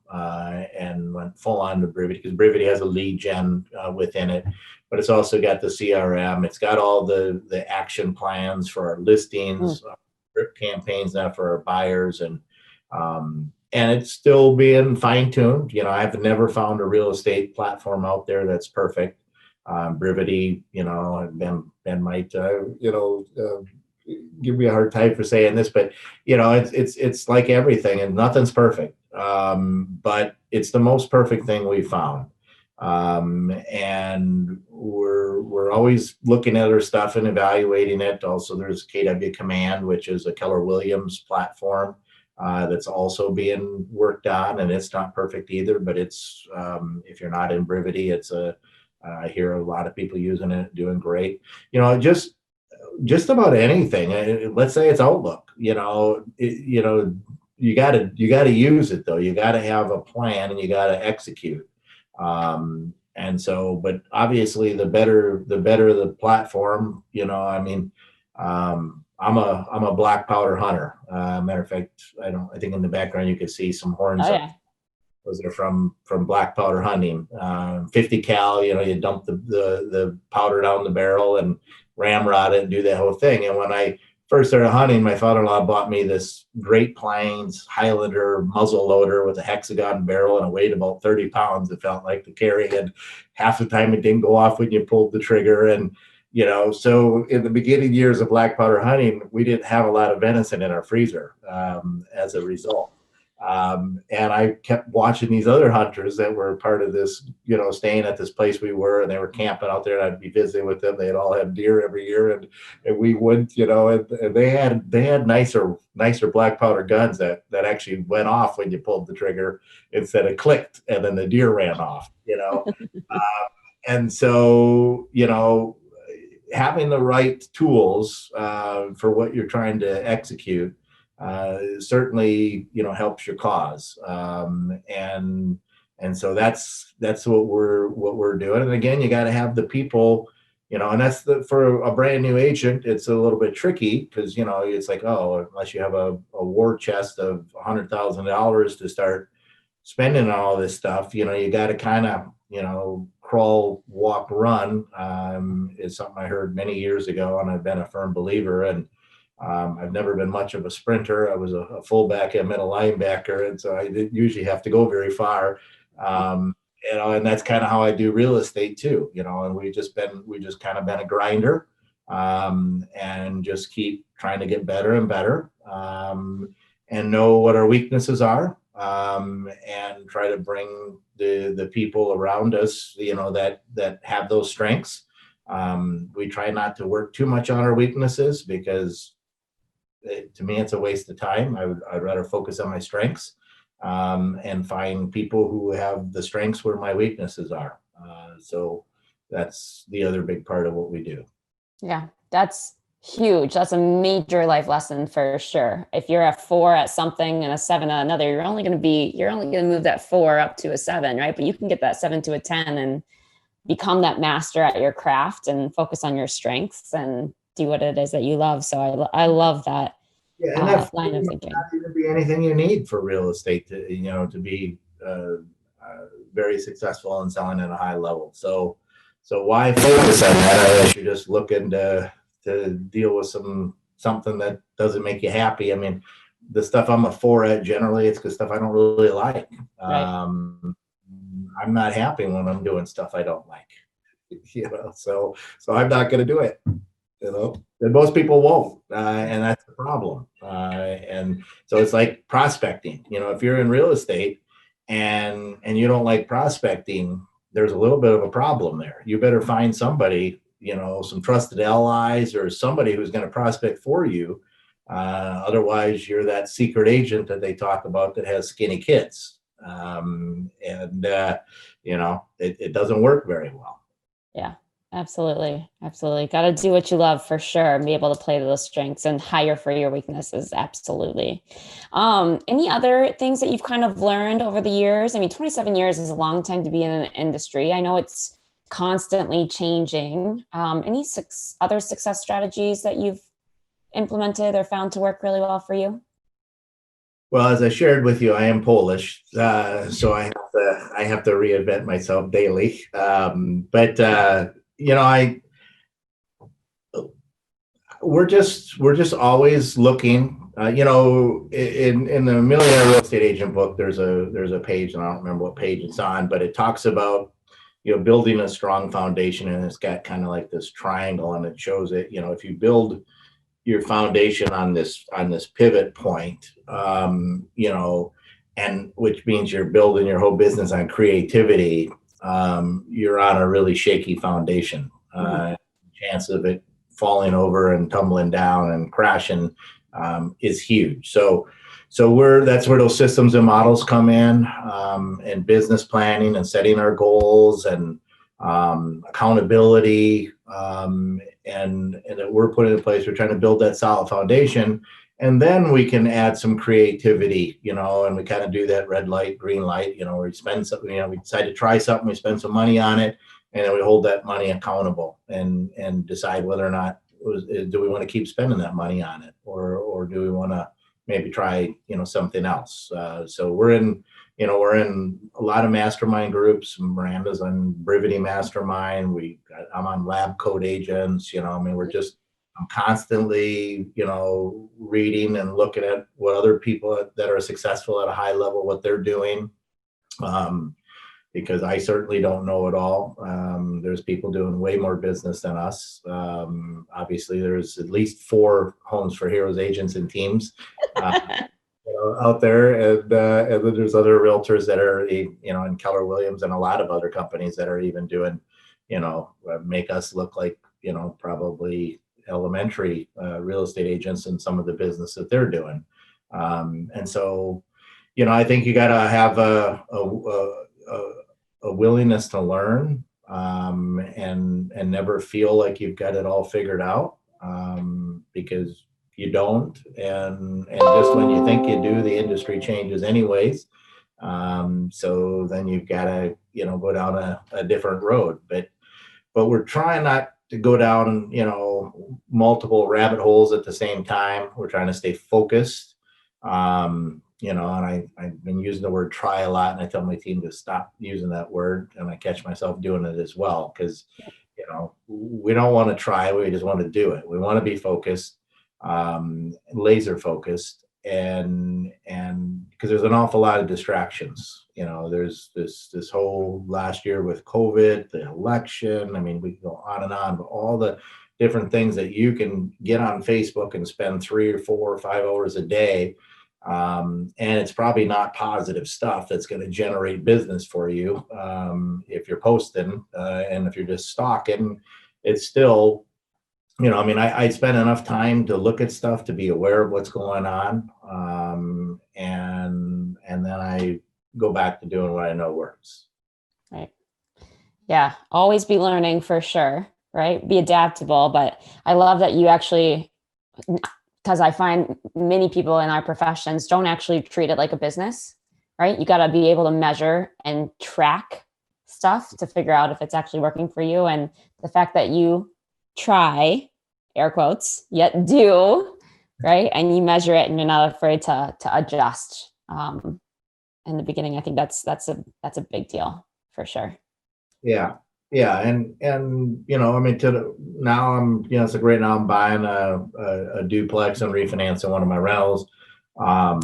and went full on to Brivity, because Brivity has a lead gen within it, but it's also got the CRM. It's got all the action plans for our listings, drip campaigns now for our buyers, and it's still being fine tuned. I've never found a real estate platform out there that's perfect. Brivity, Ben might, give me a hard time for saying this, but it's like everything, and nothing's perfect. But it's the most perfect thing we found. And we're always looking at our stuff and evaluating it. Also, there's KW Command, which is a Keller Williams platform that's also being worked on, and it's not perfect either. But it's if you're not in Brivity, I hear a lot of people using it, doing great. Just about anything. Let's say it's Outlook. You got to use it though. You got to have a plan, and you got to execute. And so, but obviously, the better the platform. I'm a black powder hunter. Matter of fact, I think in the background you can see some horns. Oh, yeah. Those are from black powder hunting. 50 cal, you dump the powder down the barrel and ramrod it and do that whole thing. And when I first started hunting, my father-in-law bought me this Great Plains Highlander muzzle loader with a hexagon barrel, and it weighed about 30 pounds. It felt like to carry, and half the time it didn't go off when you pulled the trigger. And so in the beginning years of black powder hunting, we didn't have a lot of venison in our freezer as a result. And I kept watching these other hunters that were part of this, staying at this place we were, and they were camping out there, and I'd be visiting with them. They'd all have deer every year, and we would, and they had nicer black powder guns that actually went off when you pulled the trigger instead of clicked, and then the deer ran off, and so, having the right tools for what you're trying to execute certainly helps your cause, and so that's what we're doing. And again, you got to have the people, and that's for a brand new agent, it's a little bit tricky, because it's like, oh, unless you have a war chest of $100,000 to start spending on all this stuff, you got to kind of crawl, walk, run is something I heard many years ago, and I've been a firm believer. And I've never been much of a sprinter. I was a fullback and middle linebacker, and so I didn't usually have to go very far. And that's kind of how I do real estate too. And we just kind of been a grinder, and just keep trying to get better and better, and know what our weaknesses are, and try to bring the people around us, that have those strengths. We try not to work too much on our weaknesses, because to me, it's a waste of time. I'd rather focus on my strengths, and find people who have the strengths where my weaknesses are. So that's the other big part of what we do. Yeah, that's huge. That's a major life lesson for sure. If you're a 4 at something and a 7 at another, you're only going to move that 4 up to a 7, right? But you can get that 7 to a 10 and become that master at your craft and focus on your strengths and do what it is that you love. So I love that line of thinking. Not even be anything you need for real estate to be very successful in selling at a high level. So why focus on that unless you're just looking to deal with something that doesn't make you happy? I mean, the stuff I'm a 4 at, generally it's the stuff I don't really like. Right. I'm not happy when I'm doing stuff I don't like, so I'm not going to do it. And most people won't, and that's the problem. And so it's like prospecting. If you're in real estate and you don't like prospecting, there's a little bit of a problem there. You better find somebody, some trusted allies or somebody who's going to prospect for you. Otherwise, you're that secret agent that they talk about that has skinny kids, and it doesn't work very well. Yeah. Absolutely. Absolutely. Got to do what you love for sure and be able to play to those strengths and hire for your weaknesses. Absolutely. Any other things that you've kind of learned over the years? I mean, 27 years is a long time to be in an industry. I know it's constantly changing. Any other success strategies that you've implemented or found to work really well for you? Well, as I shared with you, I am Polish, so I have to reinvent myself daily. But we're just always looking. In the Millionaire Real Estate Agent book, there's a page, and I don't remember what page it's on, but it talks about building a strong foundation, and it's got kind of like this triangle, and it shows it. If you build your foundation on this pivot point, and which means you're building your whole business on creativity, you're on a really shaky foundation. Chance of it falling over and tumbling down and crashing is huge. So that's where those systems and models come in, and business planning and setting our goals and accountability, and that we're putting in place. We're trying to build that solid foundation, and then we can add some creativity, and we kind of do that red light, green light, where we spend something, we decide to try something, we spend some money on it, and then we hold that money accountable and decide whether or not do we want to keep spending that money on it, or do we want to maybe try something else. So we're in a lot of mastermind groups. Miranda's on Brivity Mastermind. I'm on Lab Code Agents. I'm constantly reading and looking at what other people that are successful at a high level, what they're doing. Because I certainly don't know it all. There's people doing way more business than us. Obviously, there's at least 4 Homes for Heroes agents and teams out there, and then there's other realtors that are, in Keller Williams and a lot of other companies that are even doing, make us look like, probably elementary real estate agents in some of the business that they're doing. And so, I think you got to have a willingness to learn, and never feel like you've got it all figured out, because you don't. And just when you think you do, the industry changes anyways. So then you've got to, go down a different road. But we're trying not to go down, multiple rabbit holes at the same time. We're trying to stay focused. And I've been using the word try a lot, and I tell my team to stop using that word, and I catch myself doing it as well, because we don't want to try, we just want to do it. We want to be focused, laser focused, and because there's an awful lot of distractions. There's this whole last year with COVID, the election. I mean, we can go on and on, but all the different things that you can get on Facebook and spend 3 or 4 or 5 hours a day. And it's probably not positive stuff that's going to generate business for you, if you're posting, and if you're just stalking. It's still, I spend enough time to look at stuff, to be aware of what's going on, and then I go back to doing what I know works. Right. Yeah. Always be learning for sure. Right. Be adaptable. But I love that you actually, because I find many people in our professions don't actually treat it like a business, right? You got to be able to measure and track stuff to figure out if it's actually working for you. And the fact that you try, air quotes, yet do, right? And you measure it and you're not afraid to adjust. In the beginning, I think that's a big deal for sure. Yeah. Yeah. And now I'm, it's like right now I'm buying a duplex and refinancing one of my rentals. I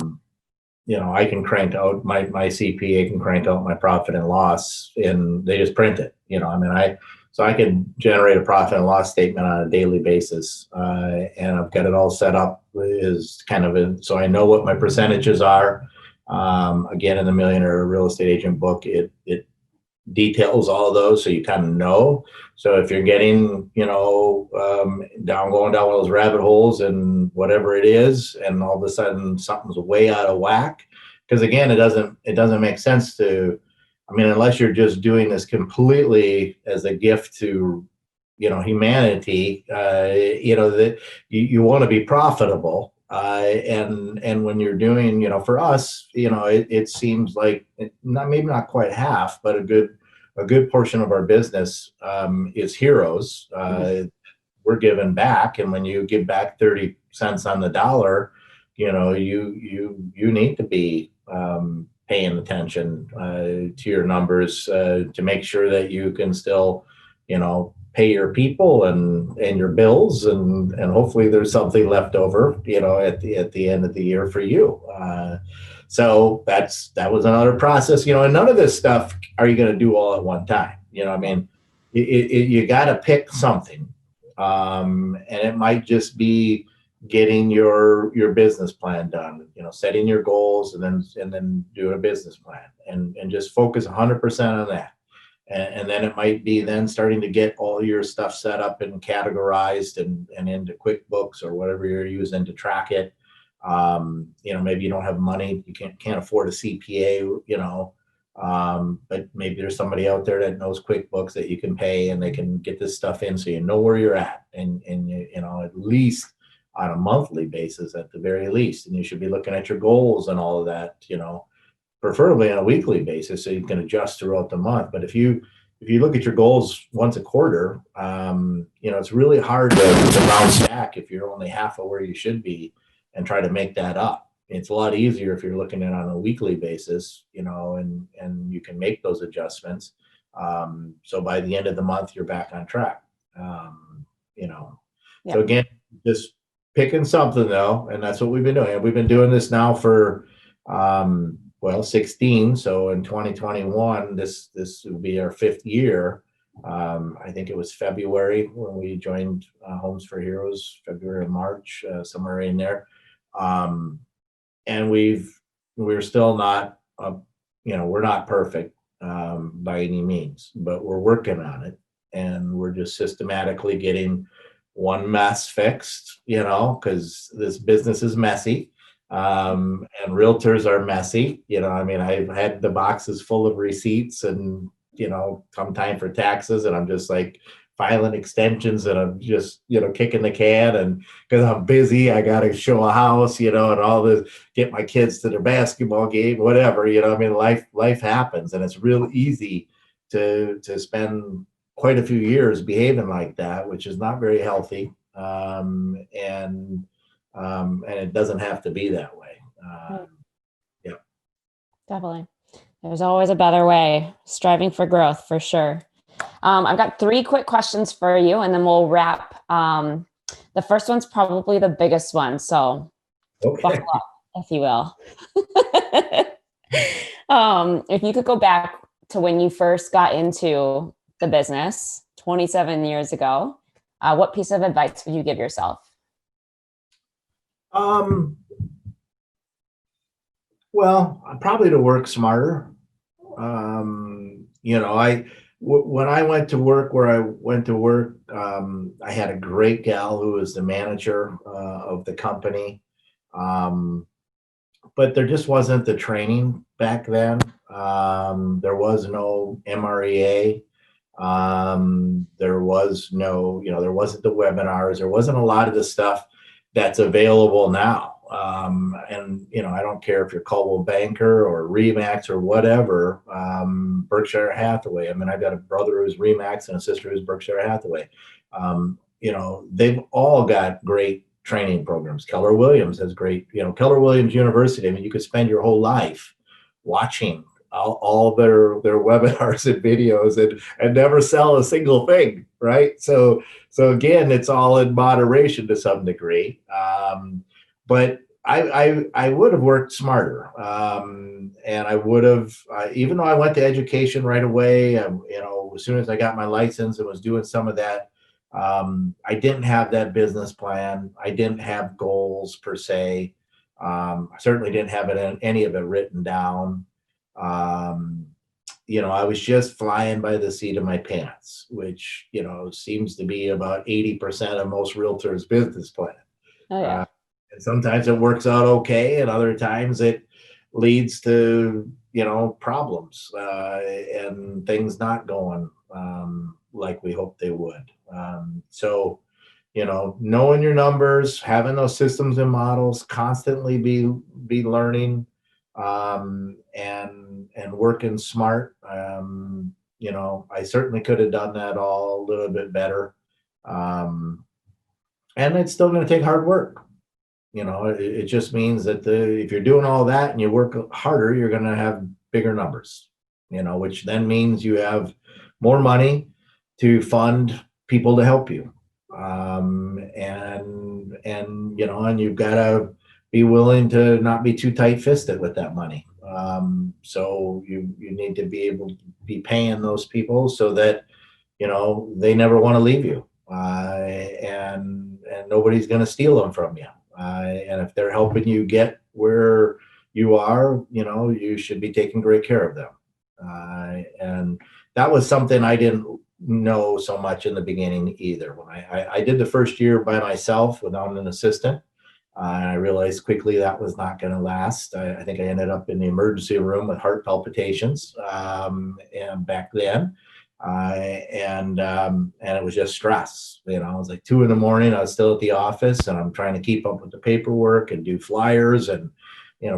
can crank out my CPA can crank out my profit and loss, and they just print it, so So I can generate a profit and loss statement on a daily basis. And I've got it all set up is kind of so I know what my percentages are. Again, in the Millionaire Real Estate Agent book, it details all of those, so you kind of know. So if you're getting, going down one of those rabbit holes and whatever it is, and all of a sudden something's way out of whack, because again, it doesn't make sense to, unless you're just doing this completely as a gift to, humanity, that you want to be profitable. And when you're doing, for us, it seems like maybe not quite half, but a good portion of our business is heroes. We're giving back, and when you give back 30 cents on the dollar, you need to be paying attention to your numbers to make sure that you can still, pay your people and your bills, and hopefully there's something left over, at the end of the year for you. So that was another process, and none of this stuff are you going to do all at one time. You got to pick something, and it might just be getting your business plan done, setting your goals, and then do a business plan, and just focus 100% on that. And then it might be then starting to get all your stuff set up and categorized and into QuickBooks or whatever you're using to track it. Maybe you don't have money, you can't afford a CPA, but maybe there's somebody out there that knows QuickBooks that you can pay, and they can get this stuff in so you know where you're at, and at least on a monthly basis at the very least. And you should be looking at your goals and all of that, preferably on a weekly basis, so you can adjust throughout the month. But if you look at your goals once a quarter, it's really hard to bounce back if you're only half of where you should be and try to make that up. It's a lot easier if you're looking at it on a weekly basis, and you can make those adjustments. So by the end of the month, you're back on track. Yeah. So again, just picking something though, and that's what we've been doing. We've been doing this now for 16. So in 2021, this will be our 5th year. I think it was February when we joined Homes for Heroes, February or March, somewhere in there. And we're still not, we're not perfect by any means, but we're working on it, and we're just systematically getting one mess fixed, because this business is messy. And realtors are messy. I've had the boxes full of receipts, and, come time for taxes, and I'm just like filing extensions, and I'm just, kicking the can, and because I'm busy, I got to show a house, and all this, get my kids to their basketball game, whatever, life happens, and it's real easy to spend quite a few years behaving like that, which is not very healthy. And it doesn't have to be that way. Yeah. Definitely. There's always a better way. Striving for growth, for sure. I've got 3 quick questions for you, and then we'll wrap. The first one's probably the biggest one, so Okay. buckle up, if you will. If you could go back to when you first got into the business 27 years ago, what piece of advice would you give yourself? Well, probably to work smarter. When I went to work where I went to work, I had a great gal who was the manager of the company. But there just wasn't the training back then. There was no MREA. There was no, there wasn't the webinars. There wasn't a lot of the stuff that's available now. And I don't care if you're Coldwell Banker or RE.MAX or whatever, Berkshire Hathaway. I've got a brother who's RE.MAX and a sister who's Berkshire Hathaway. They've all got great training programs. Keller Williams has great, Keller Williams University. You could spend your whole life watching all their webinars and videos and never sell a single thing, right? So again, it's all in moderation to some degree. But I would have worked smarter, and I would have, even though I went to education right away. As soon as I got my license and was doing some of that, I didn't have that business plan. I didn't have goals per se. I certainly didn't have any of it written down. Um, I was just flying by the seat of my pants, which seems to be about 80% of most realtors' business plan. Oh Uh, yeah. and sometimes it works out okay, and other times it leads to problems, and things not going like we hoped they would. So knowing your numbers, having those systems and models, constantly be learning, and working smart. I certainly could have done that all a little bit better. Um, and it's still going to take hard work. It just means that if you're doing all that and you work harder, you're going to have bigger numbers, which then means you have more money to fund people to help you. And you've got to be willing to not be too tight fisted with that money. So you need to be able to be paying those people so that, they never want to leave you. And nobody's going to steal them from you. And if they're helping you get where you are, you should be taking great care of them. And that was something I didn't know so much in the beginning either. When I did the first year by myself without an assistant, and I realized quickly that was not going to last. I think I ended up in the emergency room with heart palpitations, and back then. And it was just stress. It was like 2 a.m. I was still at the office, and I'm trying to keep up with the paperwork and do flyers and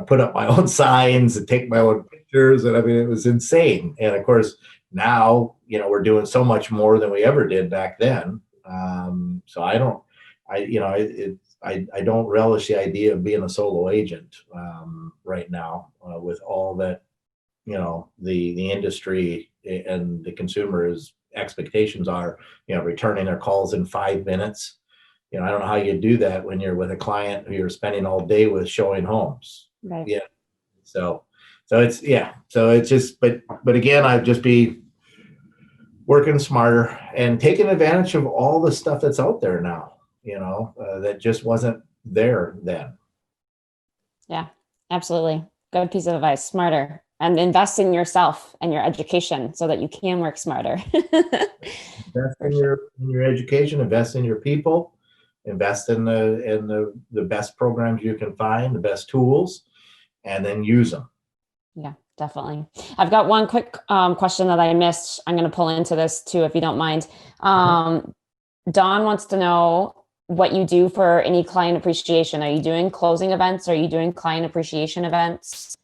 put up my own signs and take my own pictures. And I mean, it was insane. And of course, now we're doing so much more than we ever did back then. So I don't, I don't relish the idea of being a solo agent right now, with all that the industry and the consumers' expectations are, returning their calls in 5 minutes. I don't know how you do that when you're with a client who you're spending all day with showing homes. Right. Yeah. So it's just, but again, I'd just be working smarter and taking advantage of all the stuff that's out there now, that just wasn't there then. Yeah, absolutely. Good piece of advice. Smarter, and invest in yourself and your education so that you can work smarter. Invest in your education, invest in your people, invest in the best programs you can find, the best tools, and then use them. Yeah, definitely. I've got one quick question that I missed. I'm going to pull into this too, if you don't mind. Don wants to know what you do for any client appreciation. Are you doing closing events? Are you doing client appreciation events?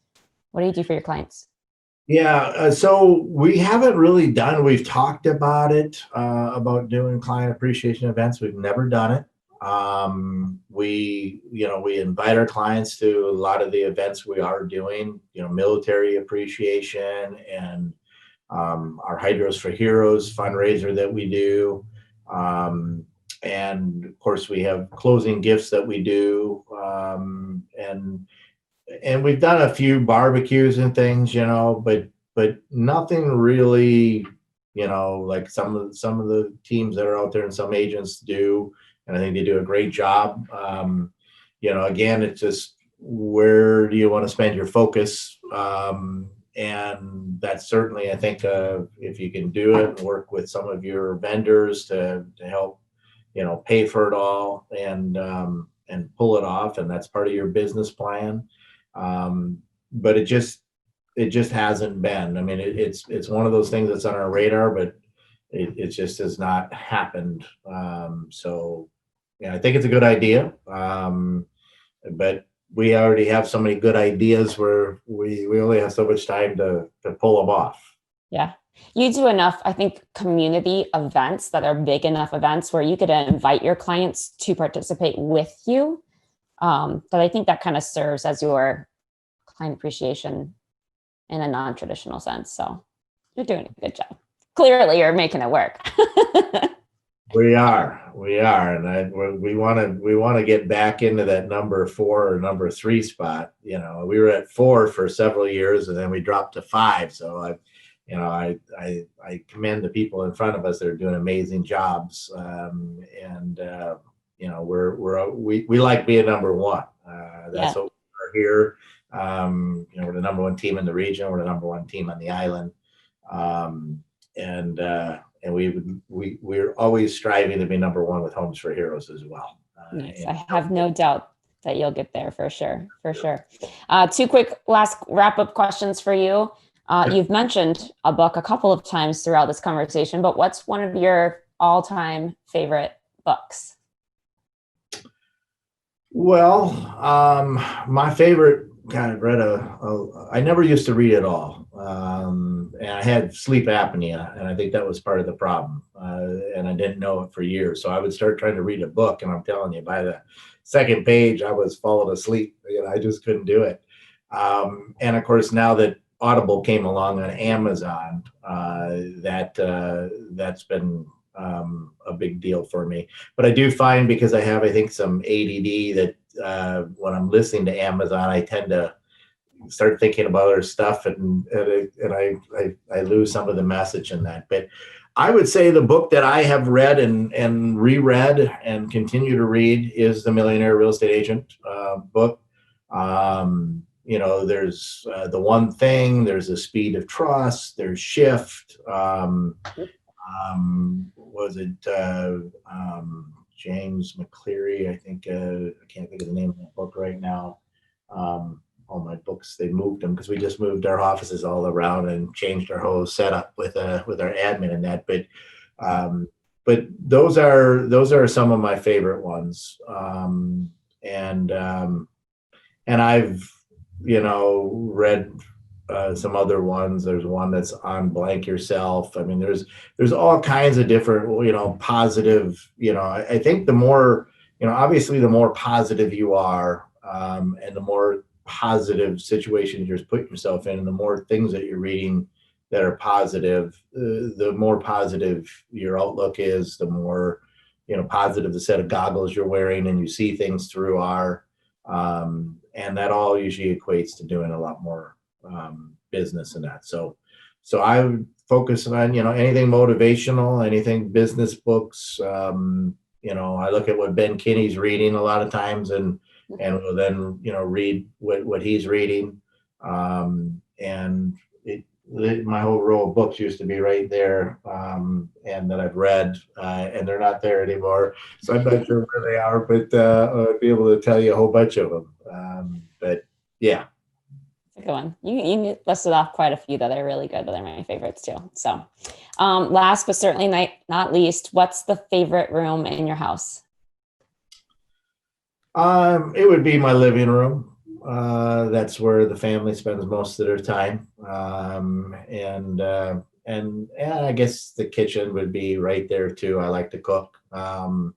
What do you do for your clients? Yeah, so we haven't really done, we've talked about it, about doing client appreciation events. We've never done it. We invite our clients to a lot of the events we are doing, military appreciation, and our Hydros for Heroes fundraiser that we do. And of course, we have closing gifts that we do. And we've done a few barbecues and things, but nothing really, like some of the teams that are out there and some agents do, and I think they do a great job. Again, it's just, where do you want to spend your focus? And that's certainly, I think, if you can do it and work with some of your vendors to help, pay for it all, and pull it off, and that's part of your business plan. But it just hasn't been. I mean, it's one of those things that's on our radar, but it just has not happened. So yeah, I think it's a good idea. But we already have so many good ideas where we only have so much time to pull them off. Yeah. You do enough, I think, community events that are big enough events where you could invite your clients to participate with you. But I think that kind of serves as your client appreciation in a non-traditional sense. So you're doing a good job. Clearly, you're making it work. We are, and we want to get back into that number 4 or number 3 spot. We were at 4 for several years, and then we dropped to 5. So I commend the people in front of us that are doing amazing jobs, and we like being number 1. That's Yeah. what we're here. We're the number 1 team in the region. We're the number 1 team on the island. And we're always striving to be number 1 with Homes for Heroes as well. Nice. I have no doubt that you'll get there for sure. For sure. 2 quick last wrap-up questions for you. You've mentioned a book a couple of times throughout this conversation, but what's one of your all-time favorite books? Well, my favorite, God, I've read I never used to read at all. And I had sleep apnea, and I think that was part of the problem. And I didn't know it for years. So I would start trying to read a book, and I'm telling you, by the second page, I was falling asleep. I just couldn't do it. And of course, now that Audible came along on Amazon, that's been a big deal for me. But I do find, because I have, I think, some ADD, that when I'm listening to Amazon, I tend to start thinking about other stuff, and I lose some of the message in that. But I would say the book that I have read and reread and continue to read is the Millionaire Real Estate Agent book. There's The One Thing, there's The Speed of Trust, there's Shift. Was it James McCleary? I think I can't think of the name of that book right now. All my books, they moved them because we just moved our offices all around and changed our whole setup with our admin and that. But those are some of my favorite ones. And I've read some other ones. There's one that's on Blank Yourself. I mean, there's all kinds of different, positive, I think the more, obviously the more positive you are, and the more positive situations you're putting yourself in, and the more things that you're reading that are positive, the more positive your outlook is, the more, positive the set of goggles you're wearing and you see things through are. And that all usually equates to doing a lot more business in that. So I would focus on, anything motivational, anything business books. I look at what Ben Kinney's reading a lot of times, and will then, read what he's reading. And my whole row of books used to be right there, and that I've read, and they're not there anymore. So I'm not sure where they are, but I'll be able to tell you a whole bunch of them. But yeah. That's a good one. You listed off quite a few that are really good, that are my favorites too. So last but certainly not least, what's the favorite room in your house? It would be my living room. That's where the family spends most of their time. And I guess the kitchen would be right there too. I like to cook. And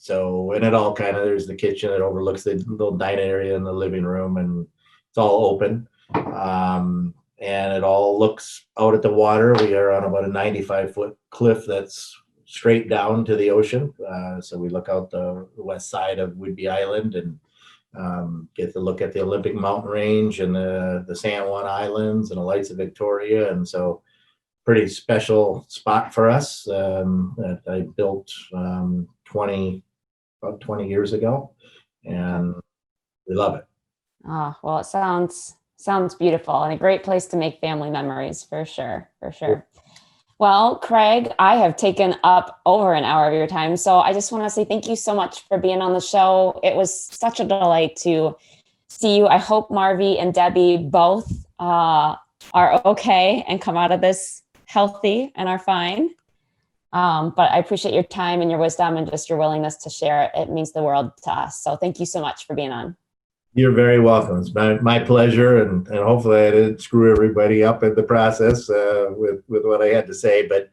it all kind of, there's the kitchen that overlooks the little dining area in the living room, and it's all open. And it all looks out at the water. We are on about a 95-foot cliff that's straight down to the ocean. So we look out the west side of Whidbey Island and get to look at the Olympic Mountain Range and the San Juan Islands and the Lights of Victoria. And so pretty special spot for us that I built about 20 years ago. And we love it. Oh, well, it sounds beautiful, and a great place to make family memories for sure. For sure. Well, Craig, I have taken up over an hour of your time, so I just want to say thank you so much for being on the show. It was such a delight to see you. I hope Marvy and Debbie both are okay and come out of this healthy and are fine. But I appreciate your time and your wisdom and just your willingness to share it. It means the world to us. So thank you so much for being on. You're very welcome. It's my pleasure, and hopefully I didn't screw everybody up in the process with what I had to say. But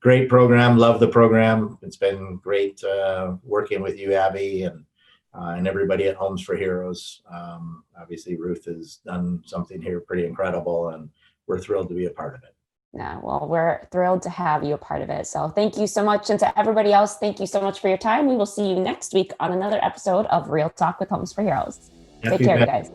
great program, love the program. It's been great working with you, Abby, and everybody at Homes for Heroes. Obviously, Ruth has done something here pretty incredible, and we're thrilled to be a part of it. Yeah, well, we're thrilled to have you a part of it. So thank you so much. And to everybody else, thank you so much for your time. We will see you next week on another episode of Real Talk with Homes for Heroes. Take care, you guys.